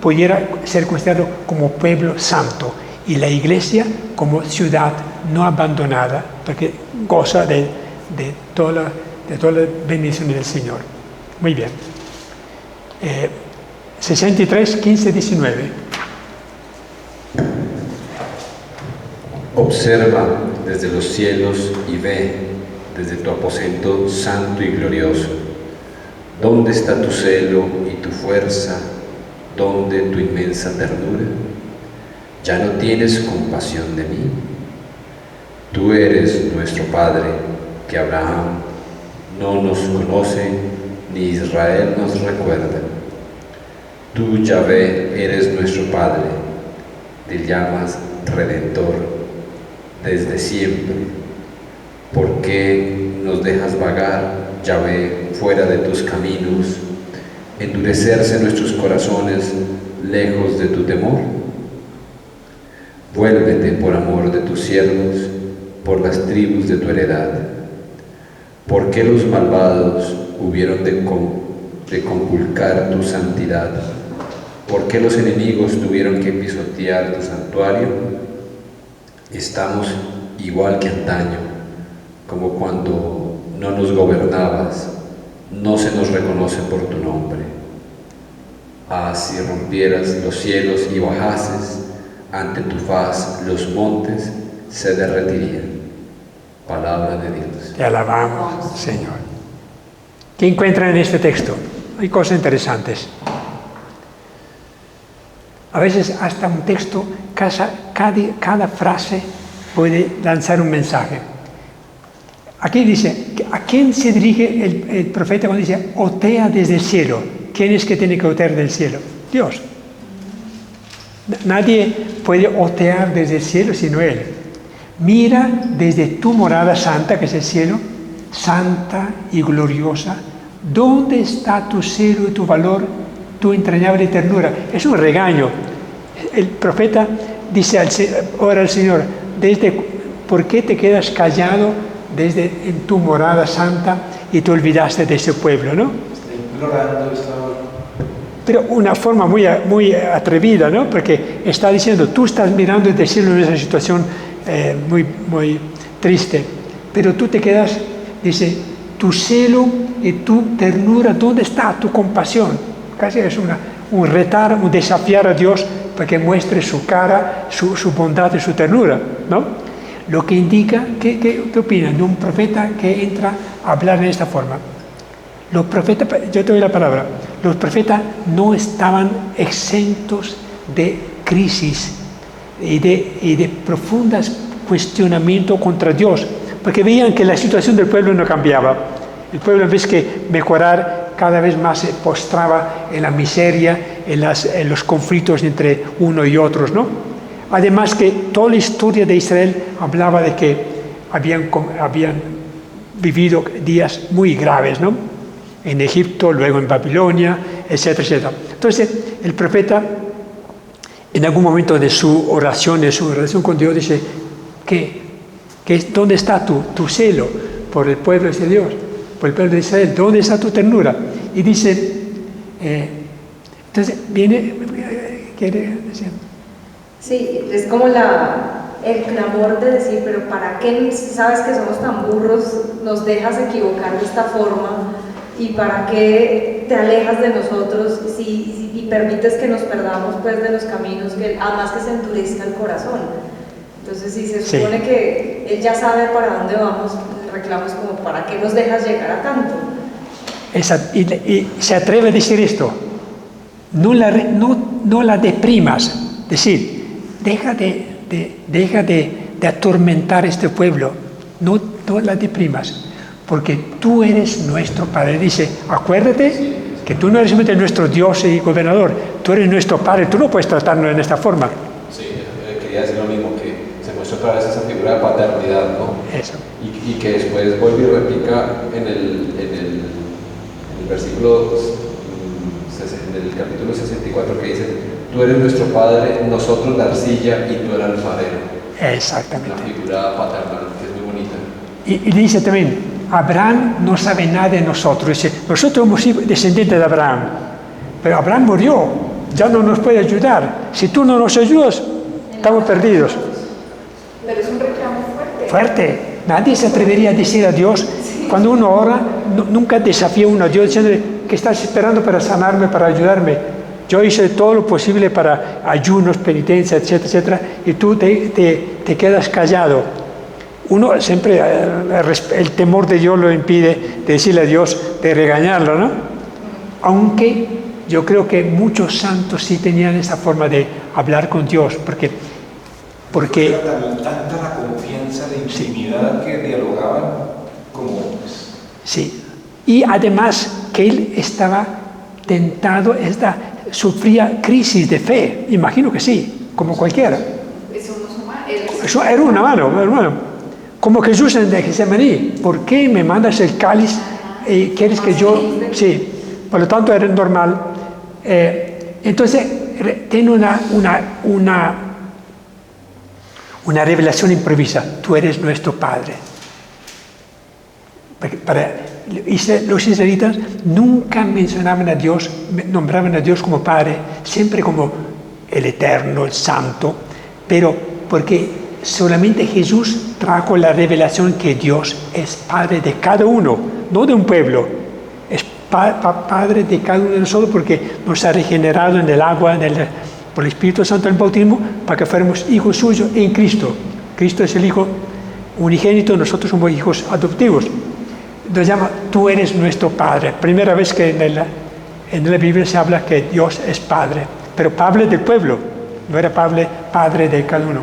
pudiera ser considerado como pueblo santo, y la iglesia como ciudad no abandonada, porque goza de toda la bendición del Señor. Muy bien. 63, 15, 19. Observa desde los cielos y ve desde tu aposento santo y glorioso. ¿Dónde está tu celo y tu fuerza? ¿Dónde tu inmensa ternura? ¿Ya no tienes compasión de mí? Tú eres nuestro Padre, que Abraham no nos conoce, ni Israel nos recuerda. Tú, Yahvé, eres nuestro Padre, te llamas Redentor desde siempre. ¿Por qué nos dejas vagar, Yahvé, fuera de tus caminos, endurecerse nuestros corazones lejos de tu temor? Vuélvete por amor de tus siervos, por las tribus de tu heredad. ¿Por qué los malvados hubieron de conculcar tu santidad? ¿Por qué los enemigos tuvieron que pisotear tu santuario? Estamos igual que antaño, como cuando no nos gobernabas, no se nos reconoce por tu nombre. Ah, si rompieras los cielos y bajases, ante tu faz los montes se derretirían. Palabra de Dios. Te alabamos, Señor. ¿Qué encuentran en este texto? Hay cosas interesantes. A veces hasta un texto, cada frase puede lanzar un mensaje. Aquí dice, ¿a quién se dirige el profeta cuando dice, otea desde el cielo? ¿Quién es que tiene que otear del cielo? Dios. Nadie puede otear desde el cielo sino Él. mira desde tu morada santa, que es el cielo, santa y gloriosa, ¿dónde está tu celo y tu valor, tu entrañable ternura? Es un regaño. El profeta dice, ora al Señor, ¿por qué te quedas callado en tu morada santa y te olvidaste de ese pueblo, ¿no? Está implorando esta hora. Pero una forma muy, muy atrevida, ¿no? Porque está diciendo, tú estás mirando desde el cielo en esa situación muy, muy triste, pero tú te quedas, dice, tu celo y tu ternura, ¿dónde está tu compasión? Casi es un retar, un desafiar a Dios para que muestre su cara, su bondad y su ternura, ¿no? Lo que indica, ¿qué opinan de un profeta que entra a hablar de esta forma? Los profetas, yo te doy la palabra, los profetas no estaban exentos de crisis y de profundos cuestionamientos contra Dios, porque veían que la situación del pueblo no cambiaba. El pueblo, en vez de mejorar, cada vez más se postraba en la miseria, en los conflictos entre uno y otros, ¿no? Además que toda la historia de Israel hablaba de que habían vivido días muy graves, ¿no? En Egipto, luego en Babilonia, etcétera, etcétera. Entonces, el profeta, en algún momento de su oración, de su relación con Dios, dice, ¿dónde está tu celo por el pueblo de Dios, por el pueblo de Israel? ¿Dónde está tu ternura? Y dice, entonces viene, ¿quiere decir? Sí, es como el clamor de decir, pero ¿para qué sabes que somos tan burros? Nos dejas equivocar de esta forma y ¿para qué te alejas de nosotros y permites que nos perdamos pues de los caminos, que además que se endurezca el corazón? Entonces si se supone que Él ya sabe para dónde vamos, reclamos como ¿para qué nos dejas llegar a tanto? Y se atreve a decir esto, no la deprimas, decir, deja de atormentar a este pueblo, no la deprimas, porque tú eres nuestro Padre. Dice, acuérdate que tú no eres solamente nuestro Dios y gobernador, tú eres nuestro Padre, tú no puedes tratarnos en esta forma. Sí, quería decir lo mismo, que se muestra otra vez esa figura de paternidad, ¿no? Eso. Y que después vuelve y replica en el versículo, en el capítulo 64, que dice, tú eres nuestro Padre, nosotros la arcilla y tú el alfarero. Exactamente. Una figura paternal que es muy bonita. Y dice también, Abraham no sabe nada de nosotros. Dice, nosotros hemos sido descendientes de Abraham, pero Abraham murió, ya no nos puede ayudar. Si tú no nos ayudas, estamos perdidos. Pero es un reclamo fuerte. Fuerte. Nadie se atrevería a decir a Dios, cuando uno ora, nunca desafía uno a Dios diciéndole, ¿qué estás esperando para sanarme, para ayudarme? Yo hice todo lo posible para ayunos, penitencia, etcétera, etcétera, y tú te quedas callado. Uno siempre, el temor de Dios lo impide de decirle a Dios, de regañarlo, ¿no? Aunque yo creo que muchos santos sí tenían esa forma de hablar con Dios, porque Era tanta la confianza, la intimidad que dialogaban como... Sí, y además que él estaba tentado, sufría crisis de fe, imagino que sí, como cualquiera. Eso era un hermano. Como Jesús en Getsemaní, ¿por qué me mandas el cáliz? ¿Quieres que yo...? Sí, por lo tanto era normal. Entonces, tiene una revelación improvisa. Tú eres nuestro Padre. Los israelitas nunca mencionaban a Dios, nombraban a Dios como Padre, siempre como el Eterno, el Santo, pero porque solamente Jesús trajo la revelación que Dios es Padre de cada uno, no de un pueblo, es Padre de cada uno de nosotros porque nos ha regenerado en el agua, por el Espíritu Santo en el bautismo, para que fuéramos hijos suyos en Cristo. Cristo es el Hijo unigénito, nosotros somos hijos adoptivos. Nos llama, tú eres nuestro Padre. Primera vez que en la Biblia se habla que Dios es Padre, pero Padre del pueblo, no era Padre de cada uno.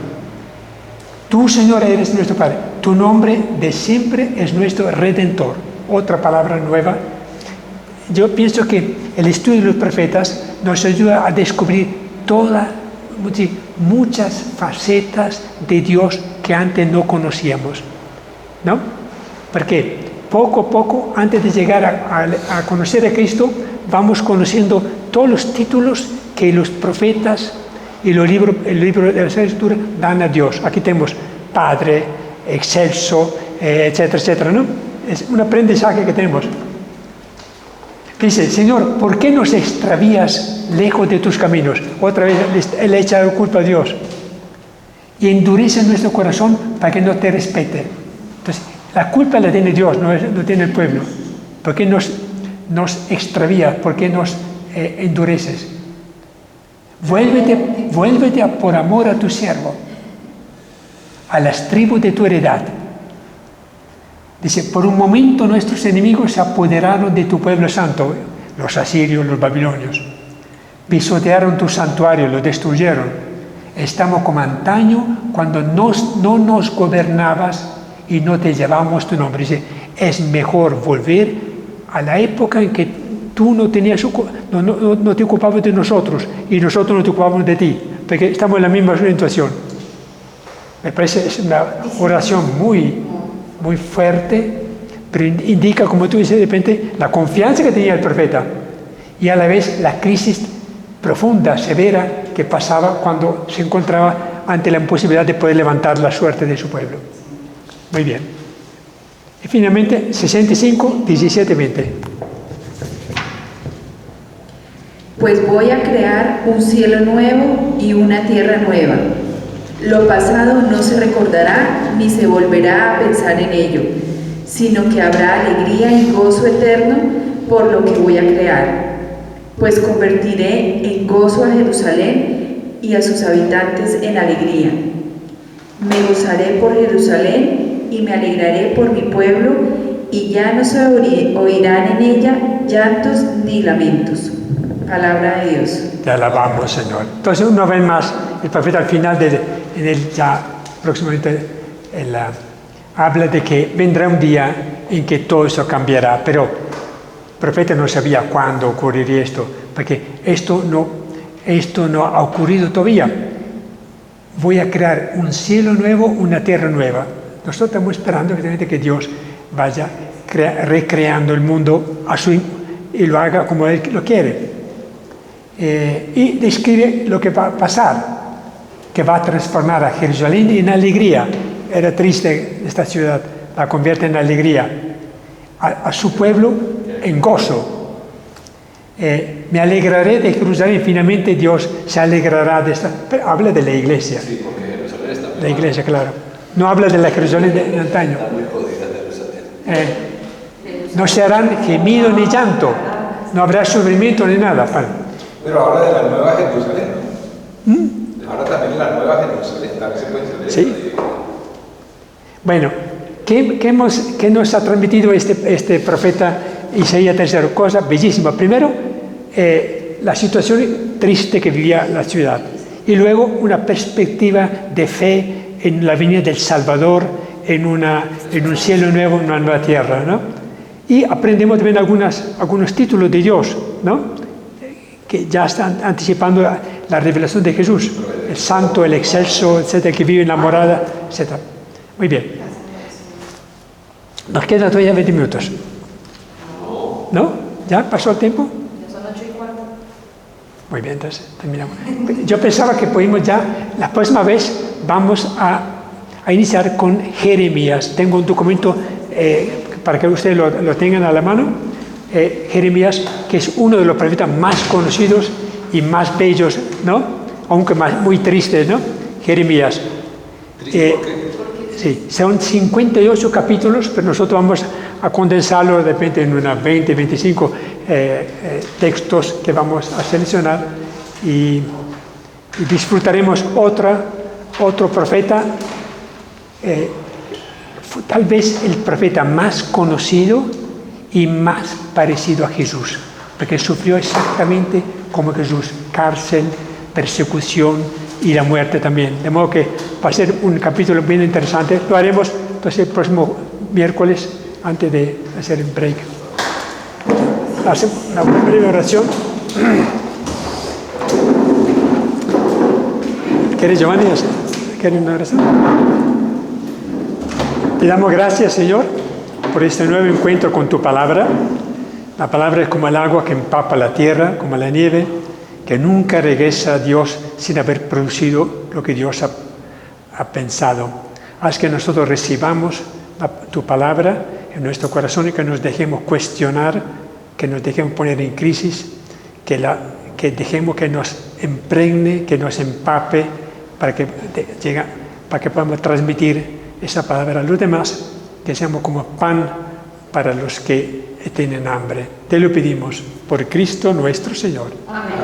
Tú, Señor, eres nuestro Padre. Tu nombre de siempre es nuestro Redentor. Otra palabra nueva. Yo pienso que el estudio de los profetas nos ayuda a descubrir muchas facetas de Dios que antes no conocíamos, ¿no? Porque poco a poco, antes de llegar a conocer a Cristo, vamos conociendo todos los títulos que los profetas y el libro de la Escritura dan a Dios. Aquí tenemos Padre, Excelso, etcétera, etcétera, ¿no? Es un aprendizaje que tenemos. Dice, Señor, ¿por qué nos extravías lejos de tus caminos? Otra vez él le echa la culpa a Dios. Y endurece nuestro corazón para que no te respete. Entonces, la culpa la tiene Dios, no tiene el pueblo. ¿Por qué nos extravías? ¿Por qué nos endureces? Vuélvete por amor a tu siervo, a las tribus de tu heredad. Dice, por un momento nuestros enemigos se apoderaron de tu pueblo santo, los asirios, los babilonios. Pisotearon tu santuario, lo destruyeron. Estamos como antaño cuando no nos gobernabas y no te llevamos tu nombre. Dice, es mejor volver a la época en que tú no te ocupabas de nosotros y nosotros no te ocupábamos de ti, porque estamos en la misma situación. Me parece es una oración muy fuerte, pero indica, como tú dices, de repente, la confianza que tenía el profeta y a la vez la crisis profunda, severa, que pasaba cuando se encontraba ante la imposibilidad de poder levantar la suerte de su pueblo. Muy bien. Y finalmente, 65, 17, 20. Pues voy a crear un cielo nuevo y una tierra nueva. Lo pasado no se recordará ni se volverá a pensar en ello, sino que habrá alegría y gozo eterno por lo que voy a crear. Pues convertiré en gozo a Jerusalén y a sus habitantes en alegría. Me gozaré por Jerusalén y me alegraré por mi pueblo, y ya no se oirán en ella llantos ni lamentos. Palabra de Dios. Te alabamos, Señor. Entonces, una vez más, el profeta al final, en él ya próximamente, habla de que vendrá un día en que todo eso cambiará, pero el profeta no sabía cuándo ocurriría esto, porque esto no ha ocurrido todavía. Voy a crear un cielo nuevo, una tierra nueva. Nosotros estamos esperando que Dios vaya recreando el mundo y lo haga como Él lo quiere. Y describe lo que va a pasar, que va a transformar a Jerusalén en alegría. Era triste esta ciudad, la convierte en alegría. A su pueblo en gozo. Me alegraré de Jerusalén, finalmente Dios se alegrará de esta. Pero habla de la iglesia. Sí, porque Jerusalén está muy La iglesia, claro. No habla de la Jerusalén de antaño. Está muy jodida Jerusalén. No se harán gemido ni llanto, no habrá sufrimiento ni nada. Pero habla de la nueva Jerusalén, ¿no? Ahora también la nueva Jerusalén, la que se puede entender. Sí. Bueno, ¿qué nos ha transmitido este profeta Isaías III? Cosa bellísima. Primero, la situación triste que vivía la ciudad. Y luego una perspectiva de fe en la venida del Salvador, en un cielo nuevo, en una nueva tierra, ¿no? Y aprendemos también algunos títulos de Dios, ¿no? Que ya están anticipando la revelación de Jesús, el santo, el excelso, etcétera, que vive en la morada, etcétera. Muy bien. Nos quedan todavía 20 minutos. ¿No? ¿Ya pasó el tiempo? Ya son 8:15. Muy bien, entonces terminamos. Yo pensaba que podíamos ya, la próxima vez vamos a iniciar con Jeremías. Tengo un documento para que ustedes lo tengan a la mano. Jeremías, que es uno de los profetas más conocidos y más bellos, ¿no? Aunque muy tristes, ¿no? Jeremías. Sí, son 58 capítulos, pero nosotros vamos a condensarlo de repente en unas 20, 25 textos que vamos a seleccionar y disfrutaremos otro profeta, tal vez el profeta más conocido y más parecido a Jesús, porque sufrió exactamente como Jesús, cárcel, persecución y la muerte también. De modo que va a ser un capítulo bien interesante. Lo haremos entonces el próximo miércoles, antes de hacer el break. Hacemos una breve oración. ¿Quieres, Giovanni? ¿Quieres una oración? Te damos gracias, Señor, por este nuevo encuentro con tu palabra. La palabra es como el agua que empapa la tierra, como la nieve, que nunca regresa a Dios sin haber producido lo que Dios ha pensado. Haz que nosotros recibamos tu palabra en nuestro corazón y que nos dejemos cuestionar, que nos dejemos poner en crisis, que dejemos que nos impregne, que nos empape, para que podamos transmitir esa palabra a los demás, que seamos como pan para los que tienen hambre. Te lo pedimos por Cristo nuestro Señor. Amén.